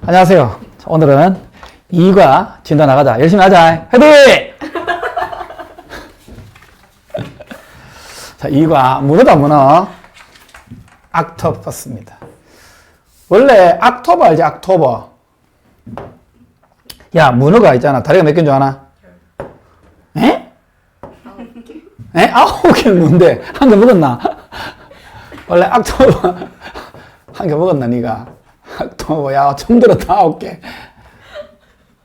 안녕하세요. 오늘은 2과 진도 나가자. 열심히 하자. 화이팅! 자, 2과 문어다 문어. 악토퍼스입니다. 원래 악토버 알지? 악토버. 야, 문어가 있잖아. 다리가 몇 개인 줄 아나? 에? 9개. 에? 9개는 뭔데? 한 개 먹었나? 원래 악토버 한 개 먹었나 니가? 악토버 야 처음 들었다 9개.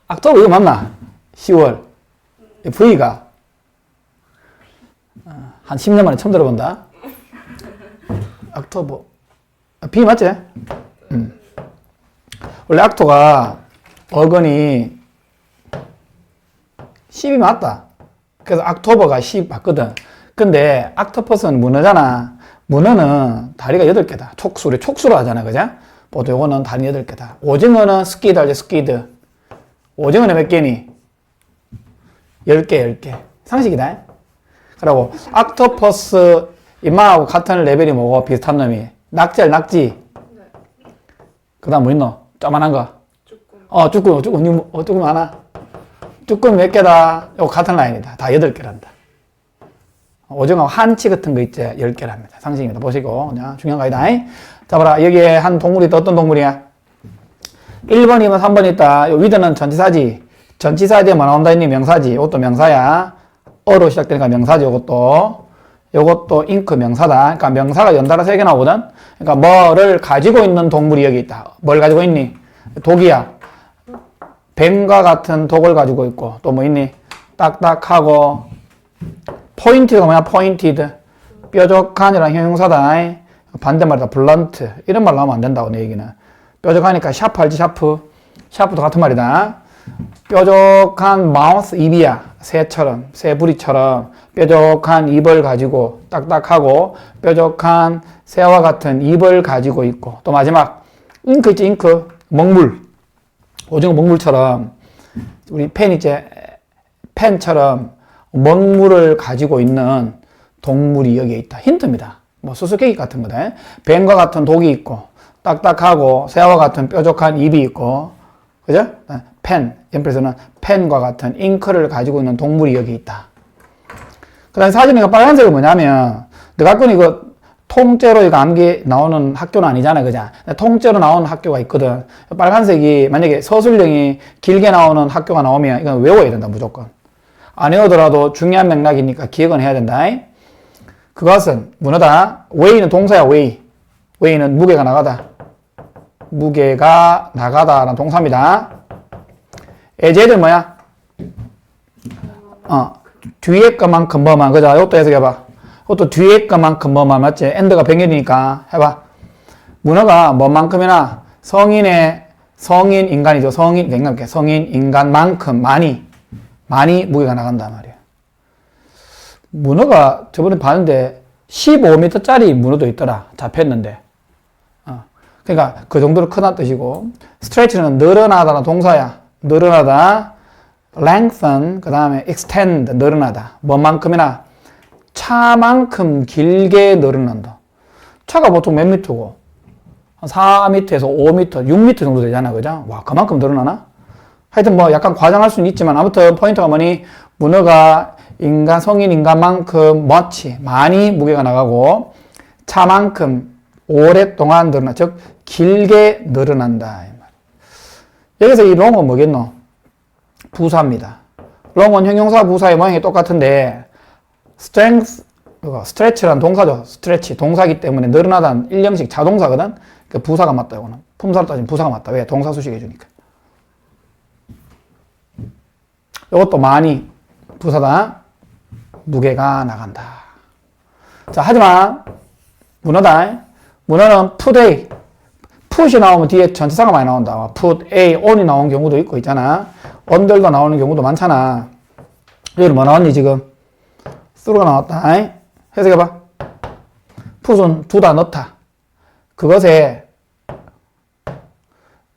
악토버 이거 맞나? 10월 V가 한 10년 만에 처음 들어본다. 악토버 B 맞지? 원래 악토가 어근이 10이 맞다. 그래서 악토버가 10 맞거든. 근데 악토퍼스는 문어잖아. 문어는 다리가 8개다. 촉수, 우리 촉수로 하잖아. 그죠? 보통 요거는 다리 8개다. 오징어는 스키드 알지? 스키드. 오징어는 몇 개니? 10개, 10개. 상식이다. 그리고 악토퍼스 이마하고 같은 레벨이 뭐고? 비슷한 놈이. 낙지 알 낙지? 네. 그 다음 뭐 있노? 쪼만한 거? 쭈꾸미. 쭈꾸미 많아? 쭈꾸미 몇 개다? 요거 같은 라인이다. 다 8개란다. 오징어 한치 같은 거 있지? 10개랍니다. 상식입니다. 보시고. 중요한 거 아니다. 자, 봐라. 여기에 한 동물이 있다. 어떤 동물이야? 1번이면 3번 있다. 요 위드는 전치사지. 전치사에 뭐 나온다 했니? 명사지. 이것도 명사야. 어로 시작되니까 명사지. 요것도 잉크 명사다. 그러니까 명사가 연달아 3개 나오거든? 그러니까 뭐를 가지고 있는 동물이 여기 있다. 뭘 가지고 있니? 독이야. 뱀과 같은 독을 가지고 있고. 또 뭐 있니? 딱딱하고. 포인트가 뭐야? 포인티드. 뾰족한이란 형용사다. 반대말이다. 블런트. 이런 말 나오면 안 된다고, 내 얘기는. 뾰족하니까 샤프 알지? 샤프. 샤프도 같은 말이다. 뾰족한 마우스, 입이야. 새처럼, 새부리처럼 뾰족한 입을 가지고 딱딱하고 뾰족한 새와 같은 입을 가지고 있고. 또 마지막 잉크 있지? 잉크. 먹물. 오징어 먹물처럼 우리 펜 있지? 펜처럼 먹물을 가지고 있는 동물이 여기에 있다. 힌트입니다. 뭐 수수께끼 같은 거다. 뱀과 같은 독이 있고 딱딱하고 새와 같은 뾰족한 입이 있고, 그죠? 펜, 연필에서는 펜과 같은 잉크를 가지고 있는 동물이 여기 있다. 그 다음에 사진에 빨간색은 뭐냐면, 너가 건 이거 통째로 이거 암기 나오는 학교는 아니잖아, 그죠? 통째로 나오는 학교가 있거든. 빨간색이 만약에 서술형이 길게 나오는 학교가 나오면 이건 외워야 된다, 무조건. 안 외우더라도 중요한 맥락이니까 기억은 해야 된다. 그것은 문어다. 웨이는 동사야, 웨이. 웨이는 무게가 나가다. 무게가 나가다라는 동사입니다. 에제는 뭐야? 뒤에 것만큼 뭐만, 그죠? 이것도 해석해봐. 이것도 뒤에 것만큼 뭐만, 맞지? 엔드가 변경이니까 해봐. 문어가 뭐만큼이나 성인 인간이죠. 성인 인간만큼 많이 무게가 나간단 말이야. 문어가 저번에 봤는데 15m짜리 문어도 있더라. 잡혔는데. 그러니까 그 정도로 크다는 뜻이고, stretch는 늘어나다는 동사야. 늘어나다. lengthen, 그 다음에 extend, 늘어나다. 뭐만큼이나 차만큼 길게 늘어난다. 차가 보통 몇 미터고? 한 4m에서 5m, 6m 정도 되잖아. 그죠? 와, 그만큼 늘어나나? 하여튼 뭐 약간 과장할 수는 있지만 아무튼 포인트가 뭐니? 문어가 성인 인간만큼 많이 무게가 나가고 차만큼 오랫동안 늘어나, 즉 길게 늘어난다. 여기서 이 long은 뭐겠노? 부사입니다. long은 형용사 부사의 모양이 똑같은데 stretch란 동사죠. stretch 동사기 때문에 늘어나다는 1형식 자동사거든. 그 부사가 맞다. 이거는 품사로 따지면 부사가 맞다. 왜? 동사 수식 해주니까. 이것도 많이 부사다. 무게가 나간다. 자, 하지만 문어다. 문어는 put A. put이 나오면 뒤에 전치사가 많이 나온다. put A, on이 나온 경우도 있고 있잖아. on들도 나오는 경우도 많잖아. 여기 뭐 나왔니 지금? through가 나왔다. 해석해봐. put은 두다 넣다. 그것에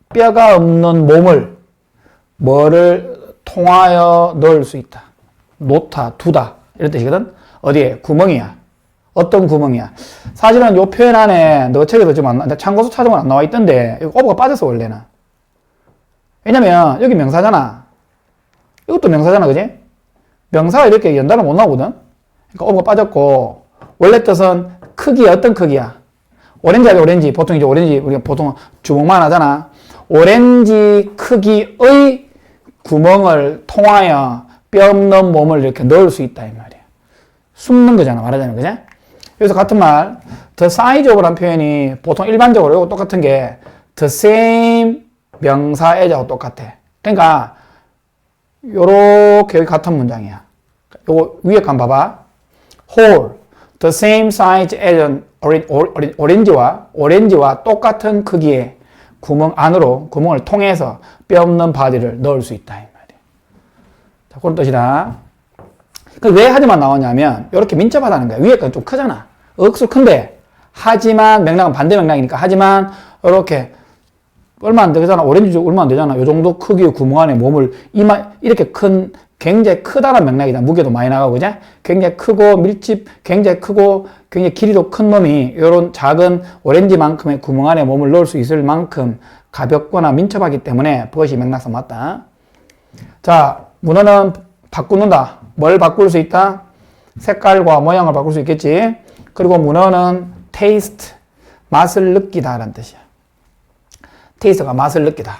뼈가 없는 몸을 뭐를 통하여 넣을 수 있다. 놓다, 두다 이런 뜻이거든. 어디에? 구멍이야. 어떤 구멍이야? 사실은 요 표현 안에 너 책에도 지금 참고서 찾으면 안 나와 있던데 이거 오버가 빠졌어 원래는. 왜냐면 여기 명사잖아. 이것도 명사잖아, 그지? 명사가 이렇게 연달아 못 나오거든? 그러니까 오버가 빠졌고, 원래 뜻은 크기, 어떤 크기야? 오렌지 하죠, 오렌지. 보통 이제 오렌지, 우리가 보통 주먹만 하잖아. 오렌지 크기의 구멍을 통하여 뼈 없는 몸을 이렇게 넣을 수 있다, 이 말이야. 숨는 거잖아, 말하자면, 그지? 여기서 같은 말, the size of라는 표현이 보통 일반적으로 이거 똑같은 게 the same 명사 as하고 똑같아. 그러니까 요렇게 여기 같은 문장이야. 요거 위에 간 봐봐. whole, the same size as 오렌지와 똑같은 크기의 구멍 안으로, 구멍을 통해서 뼈 없는 바디를 넣을 수 있다, 이 말이야. 자, 그런 뜻이다. 왜 하지만 나오냐면, 이렇게 민첩하다는 거야. 위에 건 좀 크잖아. 억수 큰데, 하지만, 맥락은 반대 맥락이니까, 하지만, 이렇게, 얼마 안 되잖아. 오렌지 얼마 안 되잖아. 요 정도 크기의 구멍 안에 몸을, 이렇게 큰, 굉장히 크다는 맥락이다. 무게도 많이 나가고, 그죠? 굉장히 크고, 밀집, 굉장히 크고, 굉장히 길이도 큰 놈이, 요런 작은 오렌지만큼의 구멍 안에 몸을 넣을 수 있을 만큼 가볍거나 민첩하기 때문에, 그것이 맥락상 맞다. 자, 문어는 바꾸는다. 뭘 바꿀 수 있다? 색깔과 모양을 바꿀 수 있겠지. 그리고 문어는 taste, 맛을 느끼다 라는 뜻이야. taste가 맛을 느끼다.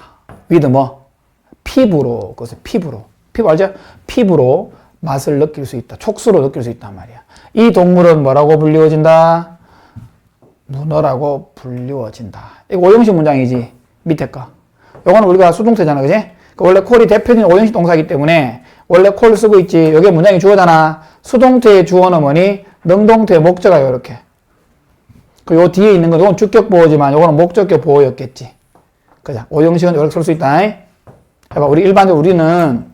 with 뭐? 피부로, 그것을 피부 알죠? 피부로 맛을 느낄 수 있다. 촉수로 느낄 수 있단 말이야. 이 동물은 뭐라고 불리워진다? 문어라고 불리워진다. 이거 오형식 문장이지. 밑에 거. 요거는 우리가 수동태잖아, 그지? 원래 콜이 대표적인 오형식 동사이기 때문에 원래 콜 쓰고 있지. 여기에 문장이 주어잖아. 수동태의 주어는 뭐니? 능동태의 목적어요, 이렇게. 그 요 뒤에 있는 건 이건 주격 보호지만 요거는 목적격 보호였겠지. 그죠? 오형식은 이렇게 쓸 수 있다. 해봐. 우리는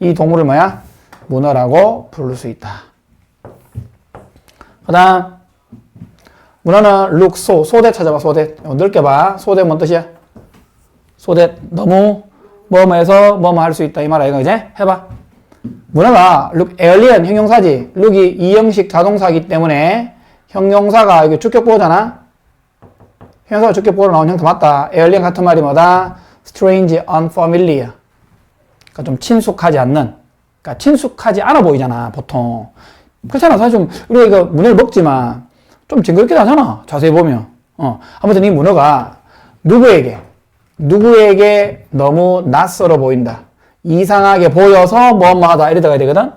이 동물을 뭐야? 문어라고 부를 수 있다. 그 다음, 문어는 look, 소대 찾아봐, 소대. 넓게 봐. 소대 뭔 뜻이야? 소대, 너무, 뭐뭐해서 뭐뭐 할 수 있다. 이 말이야, 이거, 그지? 해봐. 문어가 look alien 형용사지. look이 이형식 자동사이기 때문에 형용사가 이게 주격 보호잖아. 형용사가 주격 보호로 나온 형태 맞다. alien 같은 말이 뭐다? strange, unfamiliar. 그러니까 좀 친숙하지 않는. 그러니까 친숙하지 않아 보이잖아, 보통. 그렇잖아. 사실 좀 우리가 이거 문어를 먹지만 좀 징그럽기도 하잖아. 자세히 보면. 아무튼 이 문어가 누구에게 너무 낯설어 보인다. 이상하게 보여서 뭐뭐하다 이래 들어가야 되거든.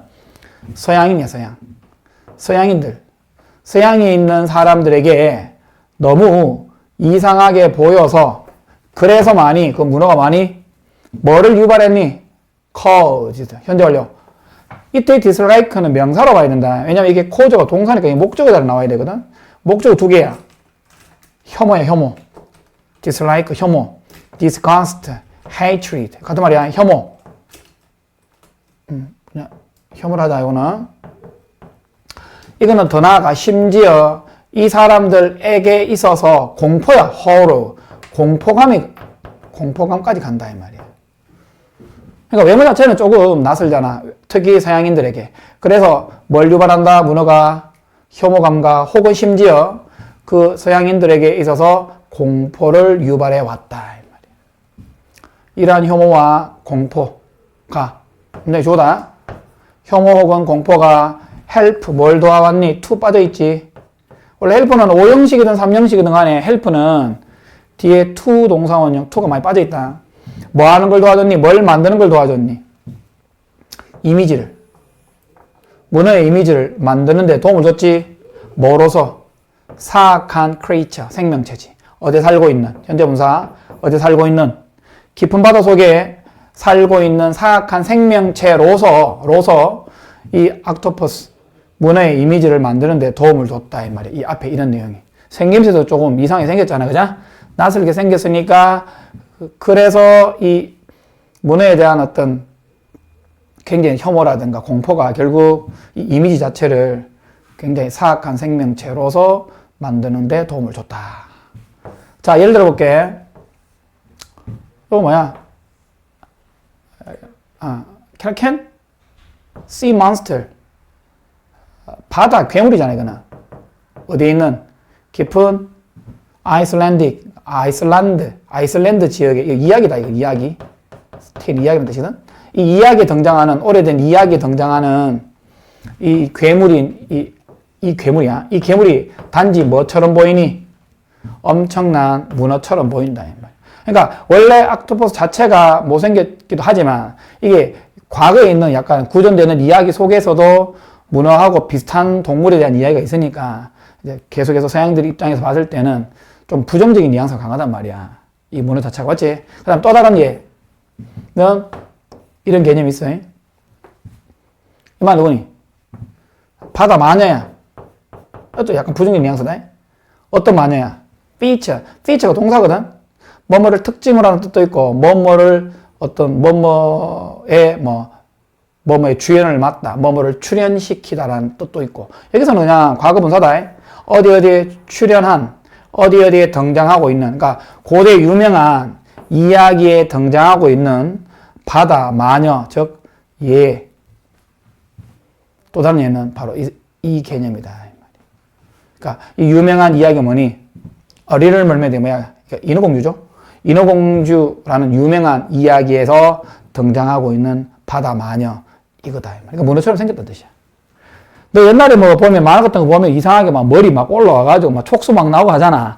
서양인이야, 서양. 서양인들. 서양에 있는 사람들에게 너무 이상하게 보여서 그래서 그 문어가 뭐를 유발했니? cause. 현재 완료. 이때 dislike는 명사로 봐야 된다. 왜냐면 이게 cause가 동사니까 이 목적어 자리에 나와야 되거든. 목적어 두 개야. 혐오야, 혐오. dislike, 혐오. disgust, hatred. 같은 말이야, 혐오. 그냥 혐오를 하자, 이거는. 이거는 더 나아가 심지어 이 사람들에게 있어서 공포야, horror. 공포감까지 간다, 이 말이야. 그러니까 외모 자체는 조금 낯설잖아. 특히 서양인들에게. 그래서 뭘 유발한다? 문어가 혐오감과 혹은 심지어 그 서양인들에게 있어서 공포를 유발해 왔다, 이 말이야. 이러한 혐오와 공포가 굉장히 좋다. 혐오 혹은 공포가 help, 뭘 도와왔니? to 빠져있지. 원래 help는 5형식이든 3형식이든 간에 help는 뒤에 to 동사원형, to가 많이 빠져있다. 뭐 하는 걸 도와줬니? 뭘 만드는 걸 도와줬니? 이미지를. 문어의 이미지를 만드는데 도움을 줬지. 뭐로서? 사악한 creature, 생명체지. 어디 살고 있는, 현재 분사, 어디 살고 있는, 깊은 바다 속에 살고 있는 사악한 생명체로서 이 옥토퍼스, 문어의 이미지를 만드는데 도움을 줬다, 이 말이야. 이 앞에 이런 내용이. 생김새도 조금 이상하게 생겼잖아, 그죠? 낯설게 생겼으니까, 그래서 이 문어에 대한 어떤 굉장히 혐오라든가 공포가 결국 이 이미지 자체를 굉장히 사악한 생명체로서 만드는데 도움을 줬다. 자, 예를 들어 볼게. 이거 뭐야? can sea monster. 바다 괴물이잖아, 이거는. 어디에 있는 깊은 아이슬란드 지역의 이야기다, 이거 이야기. 테일 이야기라는 뜻이거든. 이 이야기에 등장하는, 오래된 이야기에 등장하는 이 괴물이, 이 괴물이야. 이 괴물이 단지 뭐처럼 보이니? 엄청난 문어처럼 보인다. 그러니까 원래 옥토퍼스 자체가 못생겼기도 하지만 이게 과거에 있는 약간 구전되는 이야기 속에서도 문어하고 비슷한 동물에 대한 이야기가 있으니까 이제 계속해서 서양들 입장에서 봤을 때는 좀 부정적인 뉘앙스가 강하단 말이야. 이 문어 자체가. 맞지? 그 다음 또 다른 예는 이런 개념이 있어. 이 말 누구니? 바다 마녀야. 이것도 약간 부정적인 뉘앙스다. 어떤 마녀야? feature. feature가 동사거든? 뭐뭐를 특징으로 하는 뜻도 있고, 뭐뭐를 어떤 뭐뭐의 뭐뭐의 주연을 맡다, 뭐뭐를 출연시키다라는 뜻도 있고, 여기서는 그냥 과거 분사다. 어디에 출연한, 어디에 등장하고 있는, 그러니까 고대 유명한 이야기에 등장하고 있는 바다, 마녀, 즉 예. 또 다른 예는 바로 이 개념이다. 그러니까 이 유명한 이야기가 뭐니? 리를 멀메데 뭐야? 그러니까 인어공주죠. 인어공주라는 유명한 이야기에서 등장하고 있는 바다 마녀 이거다. 그러니까 문어처럼 생겼다는 뜻이야. 너 옛날에 뭐 보면 만화 같은 거 보면 이상하게 막 머리 막 올라와가지고 막 촉수 막 나오고 하잖아.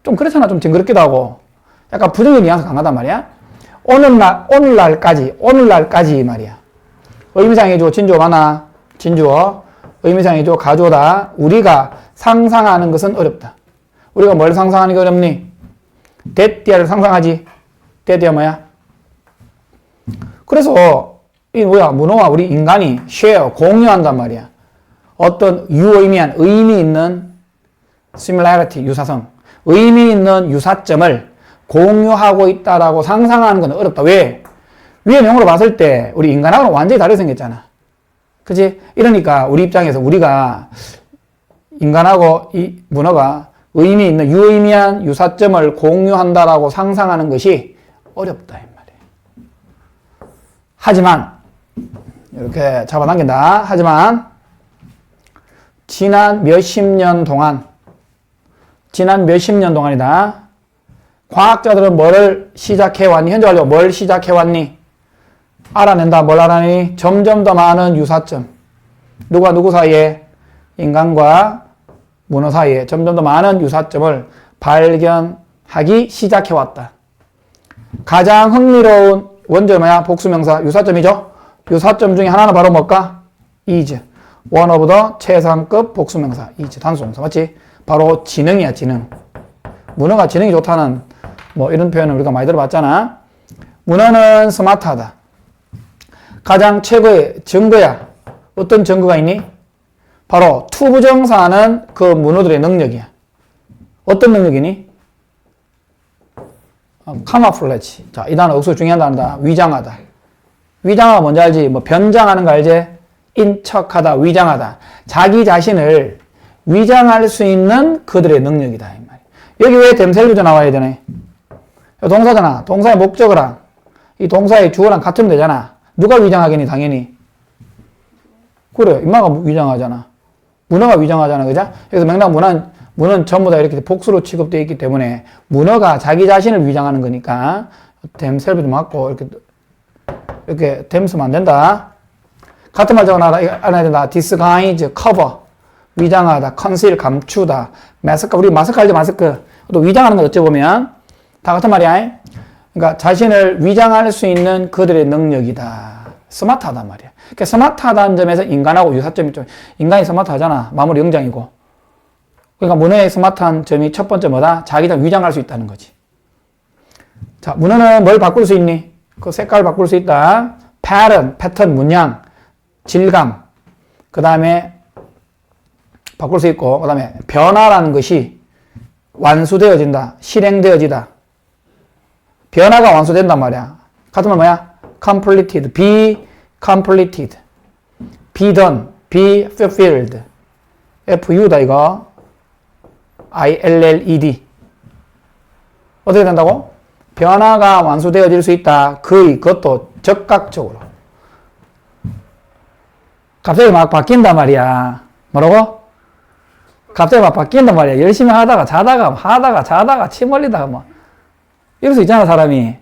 좀 그렇잖아. 좀 징그럽기도 하고. 약간 부정적인 뉘앙스 강하단 말이야. 오늘날까지 말이야. 의미상해주어 진주어 많아. 진주어. 의미상해주어 가주어다. 우리가 상상하는 것은 어렵다. 우리가 뭘 상상하는 게 어렵니? 데띠아를 상상하지. 데띠아 뭐야? 그래서 이 뭐야? 문어와 우리 인간이 share, 공유한단 말이야. 어떤 유의미한, 의미 있는 similarity, 유사성. 의미 있는 유사점을 공유하고 있다라고 상상하는 건 어렵다. 왜? 위의 명으로 봤을 때 우리 인간하고는 완전히 다르게 생겼잖아. 그치? 이러니까 우리 입장에서 우리가 인간하고 이 문어가 의미 있는 유의미한 유사점을 공유한다라고 상상하는 것이 어렵다. 이 말이에요. 하지만 이렇게 잡아당긴다. 하지만 지난 몇십 년 동안이다. 과학자들은 뭐를 시작해왔니? 현재 완료 뭘 시작해왔니? 알아낸다. 뭘 알아내니? 점점 더 많은 유사점. 누가 누구 사이에? 인간과 문어 사이에 점점 더 많은 유사점을 발견하기 시작해왔다. 가장 흥미로운 원조 뭐야? 복수명사 유사점이죠. 유사점 중에 하나는 바로 뭘까? is. one of the 최상급 복수명사 is. 단수동사 맞지? 바로 지능이야. 지능. 문어가 지능이 좋다는 뭐 이런 표현을 우리가 많이 들어봤잖아. 문어는 스마트하다. 가장 최고의 증거야. 어떤 증거가 있니? 바로 투부정사는 그 문어들의 능력이야. 어떤 능력이니? 카마플래지. 자, 이 단어 억수 중요한 단어다. 위장하다. 위장하가 뭔지 알지? 뭐 변장하는 거 알지? 인척하다, 위장하다. 자기 자신을 위장할 수 있는 그들의 능력이다. 이 말이야. 여기 왜 댐셀브조 나와야 되네? 동사잖아. 동사의 목적어랑 이 동사의 주어랑 같으면 되잖아. 누가 위장하겠니? 당연히. 그래. 인마가 위장하잖아. 문어가 위장하잖아. 그죠? 그래서 맥락 문어는 전부 다 이렇게 복수로 취급되어 있기 때문에 문어가 자기 자신을 위장하는 거니까 댐셀브도 맞고 이렇게 댐쓰면 안 된다. 같은 말 알아야 된다. disguise, cover. 위장하다, conceal, 감추다. 마스크, 우리 마스크 알죠? 마스크. 또 위장하는 거 어찌 보면 다 같은 말이야. 그러니까 자신을 위장할 수 있는 그들의 능력이다. 스마트하단 말이야. 그러니까 스마트하다는 점에서 인간하고 유사점이 좀, 인간이 스마트하잖아. 마무리 영장이고. 그러니까 문어의 스마트한 점이 첫 번째 뭐다? 자기를 위장할 수 있다는 거지. 자, 문어는 뭘 바꿀 수 있니? 그 색깔을 바꿀 수 있다. 패턴, 문양, 질감. 그 다음에 바꿀 수 있고, 그 다음에 변화라는 것이 완수되어진다. 실행되어지다. 변화가 완수된단 말이야. 같은 말 뭐야? completed, be completed, be done, be fulfilled. FU다 이거. ILLED. 어떻게 된다고? 변화가 완수되어질 수 있다. 그것도 적극적으로. 갑자기 막 바뀐단 말이야. 뭐라고? 갑자기 막 바뀐단 말이야. 열심히 하다가 자다가 침 흘리다가 뭐 이럴 수 있잖아 사람이.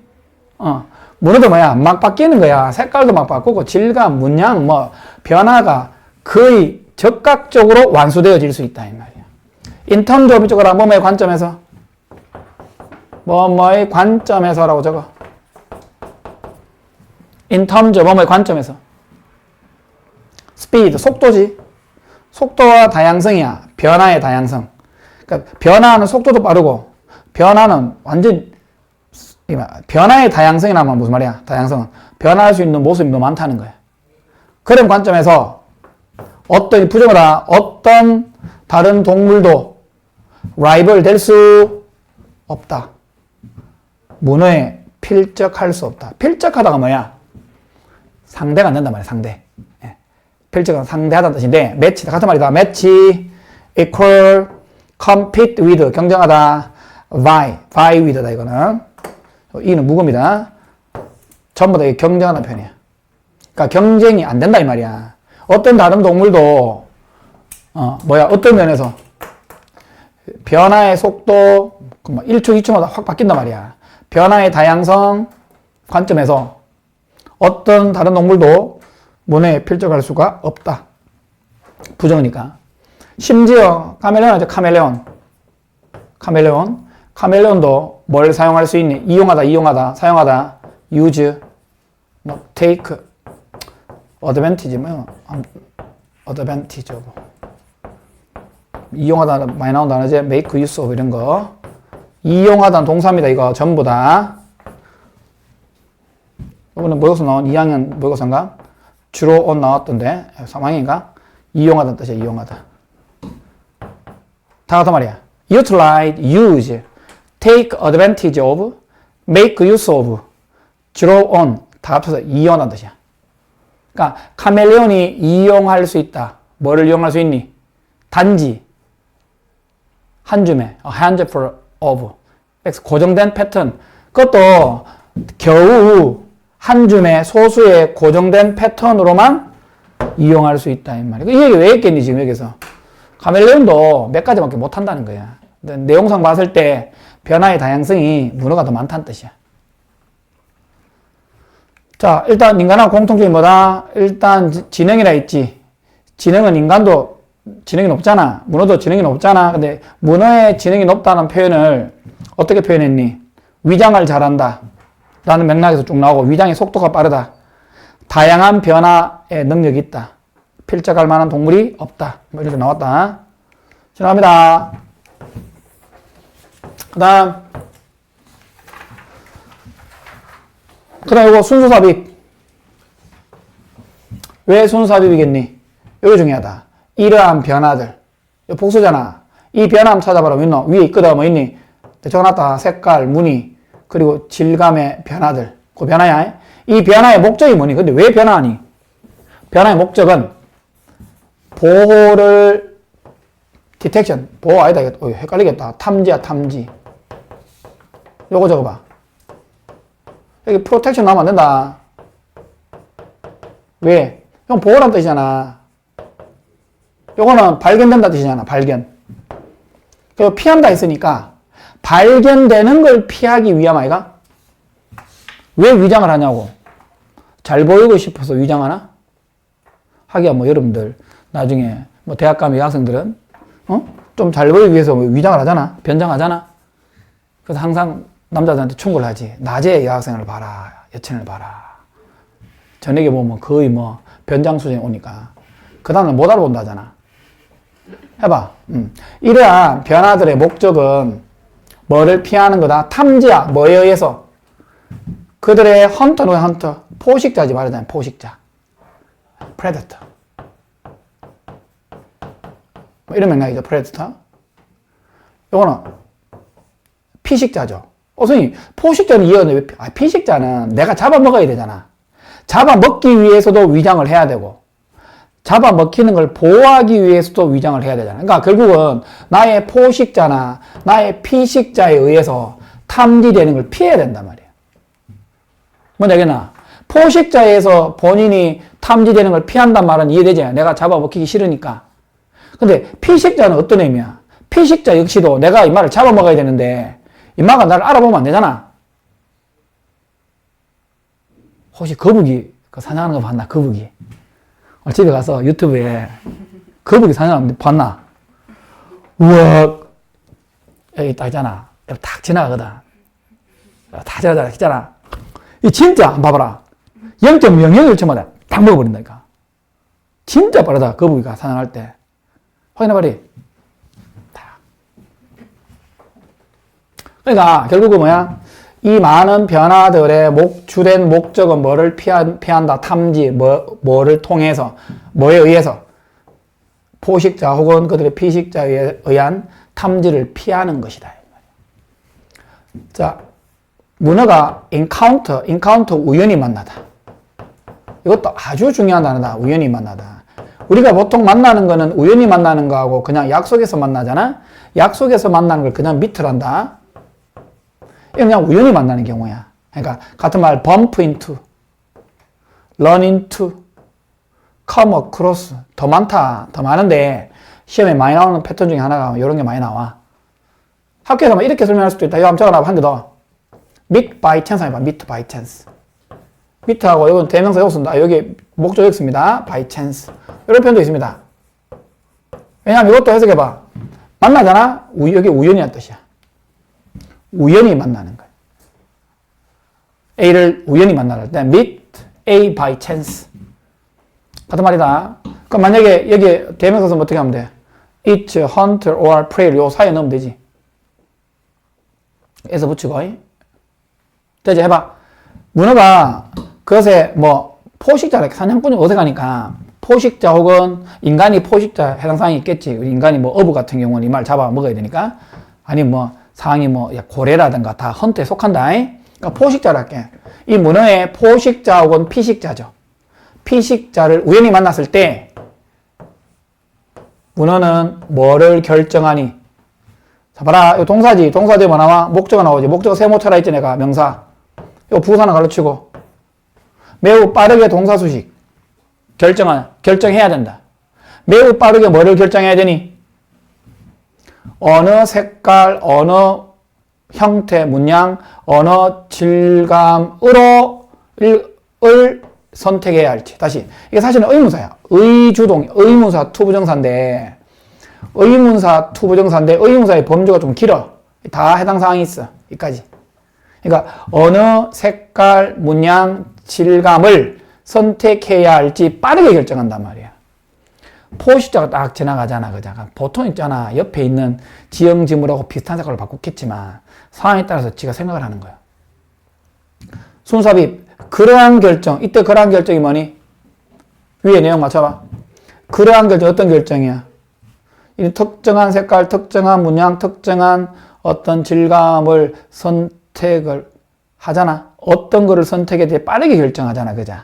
문어도 뭐야? 막 바뀌는 거야. 색깔도 막 바꾸고 질감, 문양, 뭐 변화가 거의 적극적으로 완수되어질 수 있다 이 말이야. In terms of 적어라. 뭐뭐의 관점에서. 뭐뭐의 관점에서라고 적어. In terms of 뭐뭐의 관점에서. speed, 속도지. 속도와 다양성이야. 변화의 다양성. 그러니까 변화하는 속도도 빠르고 변화는 완전 변화의 다양성이라면 무슨 말이야? 다양성은 변화할 수 있는 모습이 너무 많다는 거야. 그런 관점에서 어떤 부정하다 어떤 다른 동물도 라이벌 될 수 없다. 문어에 필적할 수 없다. 필적하다가 뭐야? 상대가 안 된단 말이야. 상대. 예. 필적은 상대하다는 뜻인데 매치다 같은 말이다. 매치, equal, compete with 경쟁하다, vie with다 이거는. 이는 무겁니다. 전부 다 경쟁하는 편이야. 그러니까 경쟁이 안 된다 이 말이야. 어떤 다른 동물도 어떤 면에서 변화의 속도 1초 2초마다 확 바뀐단 말이야. 변화의 다양성 관점에서 어떤 다른 동물도 문어에 필적할 수가 없다. 부정이니까. 심지어 카멜레온도 뭘 사용할 수 있니? 이용하다, 사용하다, use, 뭐 take, advantage, advantage of. 이용하다 많이 나온 단어지, make use of 이런 거. 이용하다는 동사입니다. 이거 전부 다. 이번에 모의고사 나온 2학년 모의고사인가? 주로 나왔던데 3학년인가? 이용하다는 뜻이야. 이용하다. 다 같단 말이야. utilize, use, take advantage of, make use of, draw on 다 합쳐서 이용하다는 뜻이야. 그러니까 카멜레온이 이용할 수 있다. 뭐를 이용할 수 있니? 단지 한 줌에 a handful of 고정된 패턴. 그것도 겨우 한 줌의 소수의 고정된 패턴으로만 이용할 수 있다 이 말이야. 이 얘기 왜 했겠니 지금 여기서? 카멜레온도 몇 가지밖에 못 한다는 거야. 내용상 봤을 때 변화의 다양성이 문어가 더 많다는 뜻이야. 자, 일단 인간하고 공통점이 뭐다? 일단 지능이라 했지. 지능은 인간도 지능이 높잖아. 문어도 지능이 높잖아. 근데 문어의 지능이 높다는 표현을 어떻게 표현했니? 위장을 잘한다 라는 맥락에서 쭉 나오고, 위장의 속도가 빠르다, 다양한 변화의 능력이 있다, 필적할 만한 동물이 없다, 뭐 이렇게 나왔다. 지나갑니다. 그 다음 이거 순수삽입. 왜 순수삽입이겠니? 이거 중요하다. 이러한 변화들. 이거 복수잖아. 이 변화 한번 찾아봐라. 뭐 있노? 위에 있거든. 뭐 있니? 적어놨다. 색깔, 무늬, 그리고 질감의 변화들. 그 변화야. 이 변화의 목적이 뭐니? 근데 왜 변화하니? 변화의 목적은 보호를, 디텍션, 보호 아니다. 헷갈리겠다. 탐지야, 탐지. 요거 적어봐. 여기 프로텍션 나오면 안 된다. 왜? 이건 보호란 뜻이잖아. 요거는 발견된다 뜻이잖아. 발견. 그리고 피한다 했으니까 발견되는 걸 피하기 위함 아이가? 왜 위장을 하냐고. 잘 보이고 싶어서 위장하나? 하기야 뭐 여러분들 나중에 뭐 대학 가면 여학생들은 좀 잘 보이기 위해서 위장을 하잖아. 변장하잖아. 그래서 항상 남자들한테 충고를 하지. 낮에 여학생을 봐라. 여친을 봐라. 저녁에 보면 거의 뭐 변장 수준이 오니까 그 다음에 못 알아본다잖아. 해봐. 이러한 변화들의 목적은 뭐를 피하는 거다? 탐지야. 뭐에 의해서? 그들의 헌터는 왜 헌터? 포식자지 말하자면 포식자. 프레데터. 뭐 이런 맥락이죠. 프레데터. 요거는 피식자죠. 선생님, 포식자는 이해하는데 왜 피식자는 내가 잡아먹어야 되잖아. 잡아먹기 위해서도 위장을 해야 되고, 잡아먹히는 걸 보호하기 위해서도 위장을 해야 되잖아. 그러니까 결국은 나의 포식자나 나의 피식자에 의해서 탐지되는 걸 피해야 된단 말이야. 뭔지 알겠나? 포식자에서 본인이 탐지되는 걸 피한단 말은 이해되지? 내가 잡아먹히기 싫으니까. 근데 피식자는 어떤 의미야? 피식자 역시도 내가 이 말을 잡아먹어야 되는데 이마가 나를 알아보면 안 되잖아. 혹시 거북이 그 사냥하는 거 봤나? 거북이. 집에 가서 유튜브에 거북이 사냥하는 거 봤나? 우와, 여기 딱 있잖아. 여기 딱 지나가거든. 다 지나가잖아. 이 진짜, 봐봐라. 0.001초마다 딱 먹어버린다니까. 진짜 빠르다, 거북이가 사냥할 때. 확인해봐리. 그러니까, 결국은 뭐야? 이 많은 변화들의 주된 목적은 뭐를 피한다? 탐지, 뭐를 통해서, 뭐에 의해서? 포식자 혹은 그들의 피식자에 의한 탐지를 피하는 것이다. 자, 문어가 인카운터 우연히 만나다. 이것도 아주 중요한 단어다. 우연히 만나다. 우리가 보통 만나는 거는 우연히 만나는 거하고 그냥 약속에서 만나잖아. 약속에서 만나는 걸 그냥 미트란다. 이건 그냥 우연히 만나는 경우야. 그러니까 같은 말 bump into, run into, come across. 더 많다. 더 많은데 시험에 많이 나오는 패턴 중에 하나가 이런 게 많이 나와. 학교에서 이렇게 설명할 수도 있다. 이거 한번 적어놔봐. 한 개 더. meet by chance 해봐. meet by chance. meet하고 이건 대명사 여기 쓴다. 여기 목적 여기 씁니다. by chance. 이런 표현도 있습니다. 왜냐하면 이것도 해석해봐. 만나잖아? 여기 우연이란 뜻이야. 우연히 만나는 거야. A를 우연히 만나는 때 meet A by chance. 같은 말이다. 그럼 만약에 여기 대명사 쓰면 어떻게 하면 돼? eat, hunt, or prey 요 사이에 넣으면 되지. 에서 붙이고. 되지? 해봐. 문어가 그것에 포식자라 사냥꾼이 어색하니까 포식자 혹은 인간이 포식자 해당 사항이 있겠지. 인간이 어부 같은 경우는 이 말 잡아 먹어야 되니까. 아니면 상황이 고래라든가 다 헌트에 속한다. 그러니까 포식자라 할게. 이 문어의 포식자 혹은 피식자죠. 피식자를 우연히 만났을 때 문어는 뭐를 결정하니? 자, 봐라. 이거 동사지. 동사 뒤에 뭐 나와? 목적어 나오지. 목적어 세모쳐라 했지, 내가. 명사. 이거 부사나 가르치고. 매우 빠르게 동사 수식. 결정해야 된다. 매우 빠르게 뭐를 결정해야 되니? 어느 색깔, 어느 형태, 문양, 어느 질감으로 을 선택해야 할지. 다시. 이게 사실은 의문사야. 의주동, 의문사 투부정사인데, 의문사의 범주가 좀 길어. 다 해당 사항이 있어. 여기까지. 그러니까, 어느 색깔, 문양, 질감을 선택해야 할지 빠르게 결정한단 말이야. 포식자가 딱 지나가잖아. 그죠? 보통 있잖아. 옆에 있는 지형 지물하고 비슷한 색깔로 바꿨겠지만, 상황에 따라서 지가 생각을 하는 거야. 순삽입. 그러한 결정. 이때 그러한 결정이 뭐니? 위에 내용 맞춰봐. 그러한 결정 어떤 결정이야? 이 특정한 색깔, 특정한 문양, 특정한 어떤 질감을 선택을 하잖아. 어떤 거를 선택에 대해 빠르게 결정하잖아. 그죠?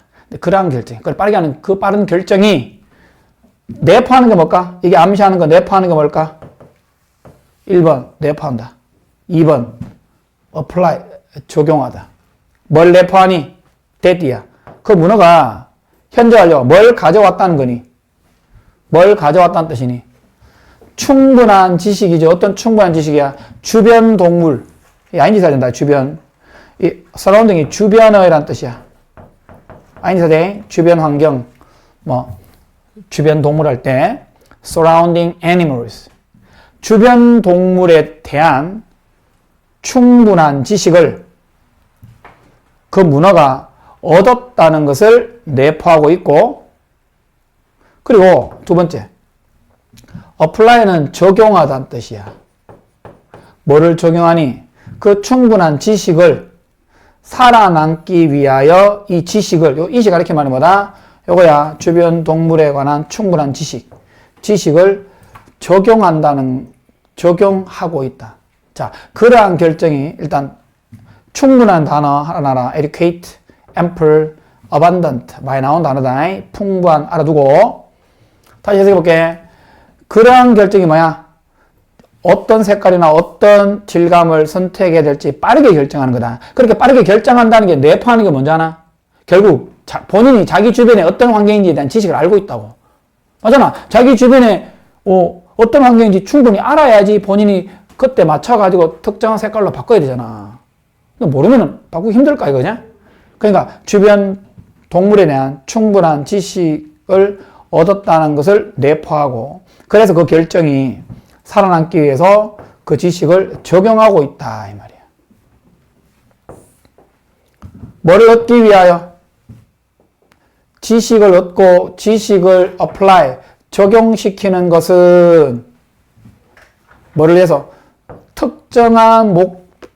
그러한 결정. 그걸 빠르게 하는 그 빠른 결정이 내포하는 게 뭘까? 이게 암시하는 거 내포하는 게 뭘까? 1번 내포한다. 2번 apply 적용하다. 뭘 내포하니? that이야. 그 문어가 현재 완료가 뭘 가져왔다는 거니? 뭘 가져왔다는 뜻이니? 충분한 지식이죠. 어떤 충분한 지식이야? 주변 동물. 아인지사 된다. 주변. 이 서라운딩이 주변어라는 뜻이야. 아인지사 대 주변 환경. 주변 동물 할 때 surrounding animals. 주변 동물에 대한 충분한 지식을 그 문어가 얻었다는 것을 내포하고 있고, 그리고 두 번째, apply는 적용하다는 뜻이야. 뭐를 적용하니? 그 충분한 지식을 살아남기 위하여 이 지식을, 요 이식 가리켜 말이 뭐다? 요거야. 주변 동물에 관한 충분한 지식을 적용하고 있다. 자, 그러한 결정이 일단 충분한 단어 하나, educate, ample, abundant 많이 나온 단어다. 풍부한 알아두고. 다시 해석해볼게. 그러한 결정이 뭐야? 어떤 색깔이나 어떤 질감을 선택해야 될지 빠르게 결정하는 거다. 그렇게 빠르게 결정한다는 게 내포하는 게 뭔지 아나? 결국 본인이 자기 주변에 어떤 환경인지에 대한 지식을 알고 있다고. 맞잖아. 자기 주변에 어떤 환경인지 충분히 알아야지 본인이 그때 맞춰가지고 특정한 색깔로 바꿔야 되잖아. 모르면은 바꾸기 힘들까 이거냐? 그러니까 주변 동물에 대한 충분한 지식을 얻었다는 것을 내포하고 그래서 그 결정이 살아남기 위해서 그 지식을 적용하고 있다 이 말이야. 뭐를 얻기 위하여? 지식을 얻고 지식을 apply, 적용시키는 것은 뭐를 위해서? 특정한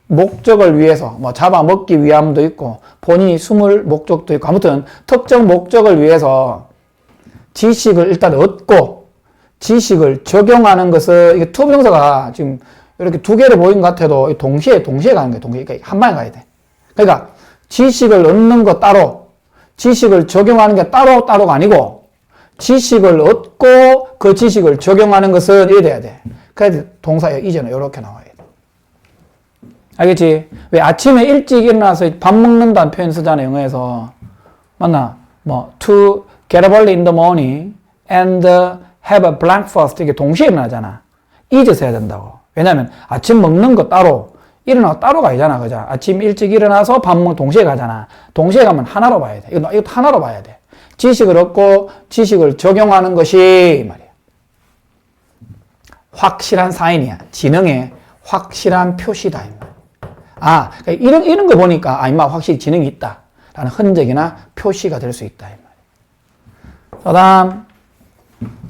목적을 위해서, 뭐 잡아먹기 위함도 있고 본인이 숨을 목적도 있고 아무튼 특정 목적을 위해서 지식을 일단 얻고 지식을 적용하는 것은 이게 투부정사가 지금 이렇게 두 개를 보인 것 같아도 동시에 가는 거예요. 동시에. 그러니까 한 방에 가야 돼. 그러니까 지식을 얻는 거 따로 지식을 적용하는 게 따로가 아니고 지식을 얻고 그 지식을 적용하는 것은 이래 돼야 돼. 그래야 동사의 이전은 이렇게 나와야 돼. 알겠지? 왜 아침에 일찍 일어나서 밥 먹는다는 표현 쓰잖아요. 영어에서. 맞나? 뭐 to get up early in the morning and have a breakfast 이게 동시에 일어나잖아. 잊어서 해야 된다고. 왜냐면 아침 먹는 거 따로 일어나고 따로 가야잖아. 그죠? 아침 일찍 일어나서 밥 먹는 동시에 가잖아. 동시에 가면 하나로 봐야 돼. 이거 하나로 봐야 돼. 지식을 얻고 지식을 적용하는 것이 말이야. 확실한 사인이야. 지능의 확실한 표시다. 아, 그러니까 이런 거 보니까 임마 확실히 지능이 있다. 라는 흔적이나 표시가 될 수 있다. 그 다음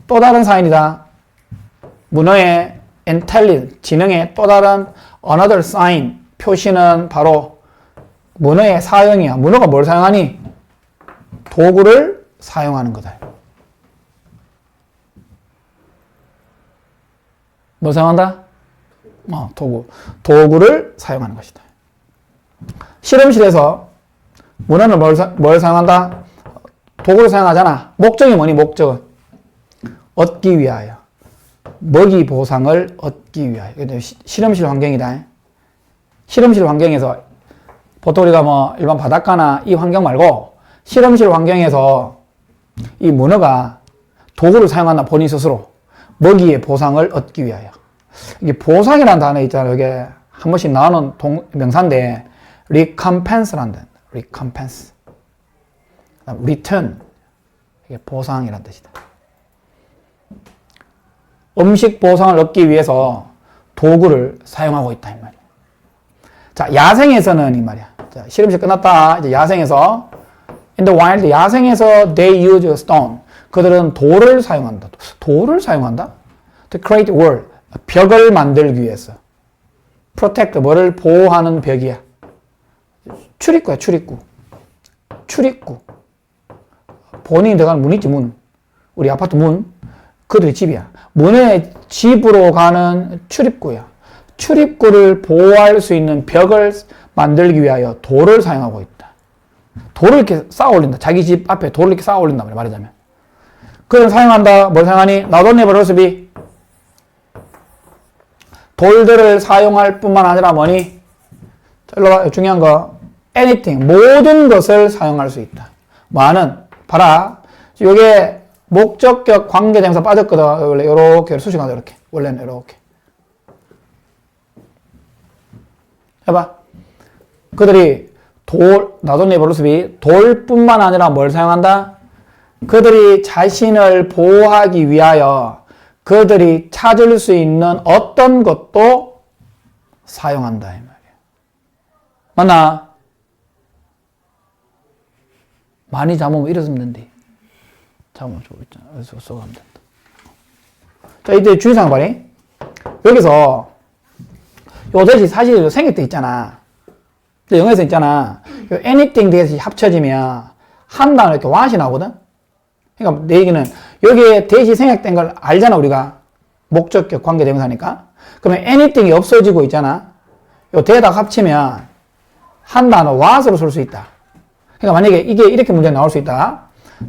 또 다른 사인이다. 문어의 intelligence, 지능의 또 다른 another sign, 표시는 바로 문어의 사용이야. 문어가 뭘 사용하니? 도구를 사용하는 거다. 뭐 사용한다? 도구를 사용하는 것이다. 실험실에서 문어는 뭘 사용한다? 도구를 사용하잖아. 목적이 뭐니? 목적은 얻기 위하여. 먹이 보상을 얻기 위하여. 실험실 환경이다. 실험실 환경에서 보통 우리가 뭐 일반 바닷가나 이 환경 말고 실험실 환경에서 이 문어가 도구를 사용한다. 본인 스스로 먹이의 보상을 얻기 위하여. 이게 보상이라는 단어 있잖아요. 이게 한 번씩 나오는 명사인데 recompense란다. recompense. return. 이게 보상이란 뜻이다. 음식 보상을 얻기 위해서 도구를 사용하고 있다 이 말이야. 자, 야생에서는 이 말이야. 자, 실험실 끝났다. 이제 야생에서 in the wild 야생에서 they use stone. 그들은 돌을 사용한다. 돌을 사용한다? To create wall. 벽을 만들기 위해서. protect 뭐를 보호하는 벽이야. 출입구야, 출입구. 출입구. 본인이 들어가는 문 있지, 문. 우리 아파트 문. 그들의 집이야. 문의 집으로 가는 출입구야. 출입구를 보호할 수 있는 벽을 만들기 위하여 돌을 사용하고 있다. 돌을 이렇게 쌓아 올린다. 자기 집 앞에 돌을 이렇게 쌓아 올린다. 말하자면. 그걸 사용한다. 뭘 사용하니? Not only but also be. 돌들을 사용할 뿐만 아니라 뭐니? 자, 일로 와. 중요한 거. anything. 모든 것을 사용할 수 있다. 뭐하는? 봐라. 요게 목적격 관계대명사 빠졌거든. 원래 요렇게 수식하자 이렇게. 원래는 요렇게. 해봐. 그들이 나돈니 버루스비 돌뿐만 아니라 뭘 사용한다? 그들이 자신을 보호하기 위하여 그들이 찾을 수 있는 어떤 것도 사용한다 이 말이야. 맞나? 많이 잡으면 이래 쓰면 된대. 잡으면 저거 있잖아. 여기서 써가면 된다. 자, 이때 주의사항 봐리. 여기서 요 대신 사실 생길 때 있잖아. 영어에서 있잖아. 요 anything 대시 합쳐지면 한 단어 이렇게 what이 나오거든? 그러니까 내 얘기는 여기에 대시 생략된 걸 알잖아, 우리가. 목적격 관계대명사니까. 그러면 anything이 없어지고 있잖아. 요 대답 합치면 한 단어 what으로 쓸 수 있다. 그러니까 만약에 이게 이렇게 문제 나올 수 있다.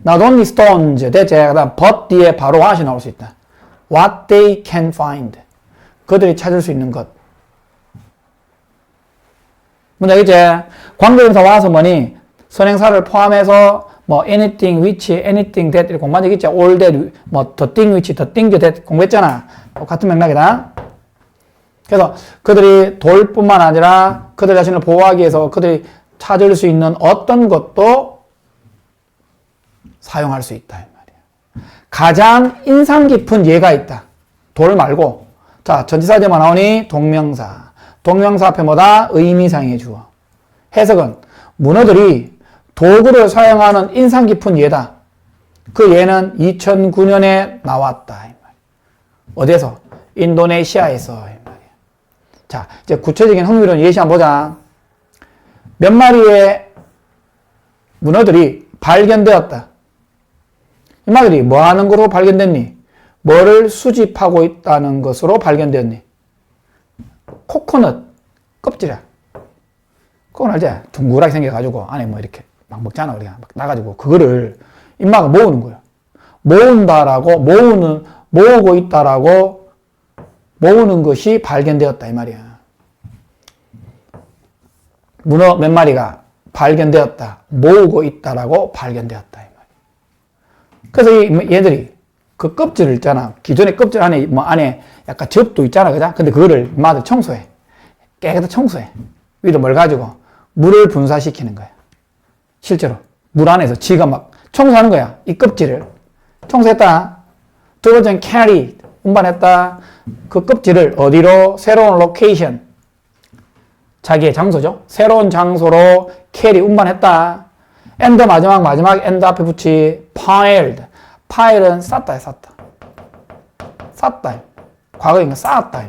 Not only stones, 대체, 그다음 but 뒤에 바로 what이 나올 수 있다. What they can find. 그들이 찾을 수 있는 것. 뭔지 알겠지? 관계대명사 와서 뭐니? 선행사를 포함해서 뭐 anything, which, anything, that 이렇게 공부한 적 있지? all that, 뭐 the thing, which, the thing, that 공부했잖아. 같은 맥락이다. 그래서 그들이 돌뿐만 아니라 그들 자신을 보호하기 위해서 그들이 찾을 수 있는 어떤 것도 사용할 수 있다. 이 말이야. 가장 인상 깊은 예가 있다. 돌 말고. 자, 전치사제만 나오니 동명사. 동명사 앞에 뭐다? 의미상의 주어. 해석은 문어들이 도구를 사용하는 인상 깊은 예다. 그 예는 2009년에 나왔다. 이 말이야. 어디에서? 인도네시아에서. 이 말이야. 자, 이제 구체적인 흥미로운 예시 한번 보자. 몇 마리의 문어들이 발견되었다. 이 말들이 뭐 하는 것으로 발견됐니? 뭐를 수집하고 있다는 것으로 발견되었니? 코코넛 껍질이야. 그건 알지? 둥그랗게 생겨가지고 안에 뭐 이렇게 막 먹잖아. 우리가 막 나가지고 그거를 인마가 모으는 거야. 모은다라고, 모으고 있다라고 모으는 것이 발견되었다. 이 말이야. 문어 몇 마리가 발견되었다. 모으고 있다라고 발견되었다. 이 말이야. 그래서 얘들이 그 껍질을 있잖아. 기존의 껍질 안에, 뭐 안에 약간 접도 있잖아. 그죠? 근데 그거를 마들 청소해. 깨끗하게 청소해. 위로 뭘 가지고 물을 분사시키는 거야. 실제로. 물 안에서 지가 막 청소하는 거야. 이 껍질을. 청소했다. 두 번째는 carry. 운반했다. 그 껍질을 어디로? 새로운 로케이션. 자기의 장소죠. 새로운 장소로 carry. 운반했다. and 마지막 and 앞에 붙이 piled. 파일은 쌌다. 과거에 쌓았다.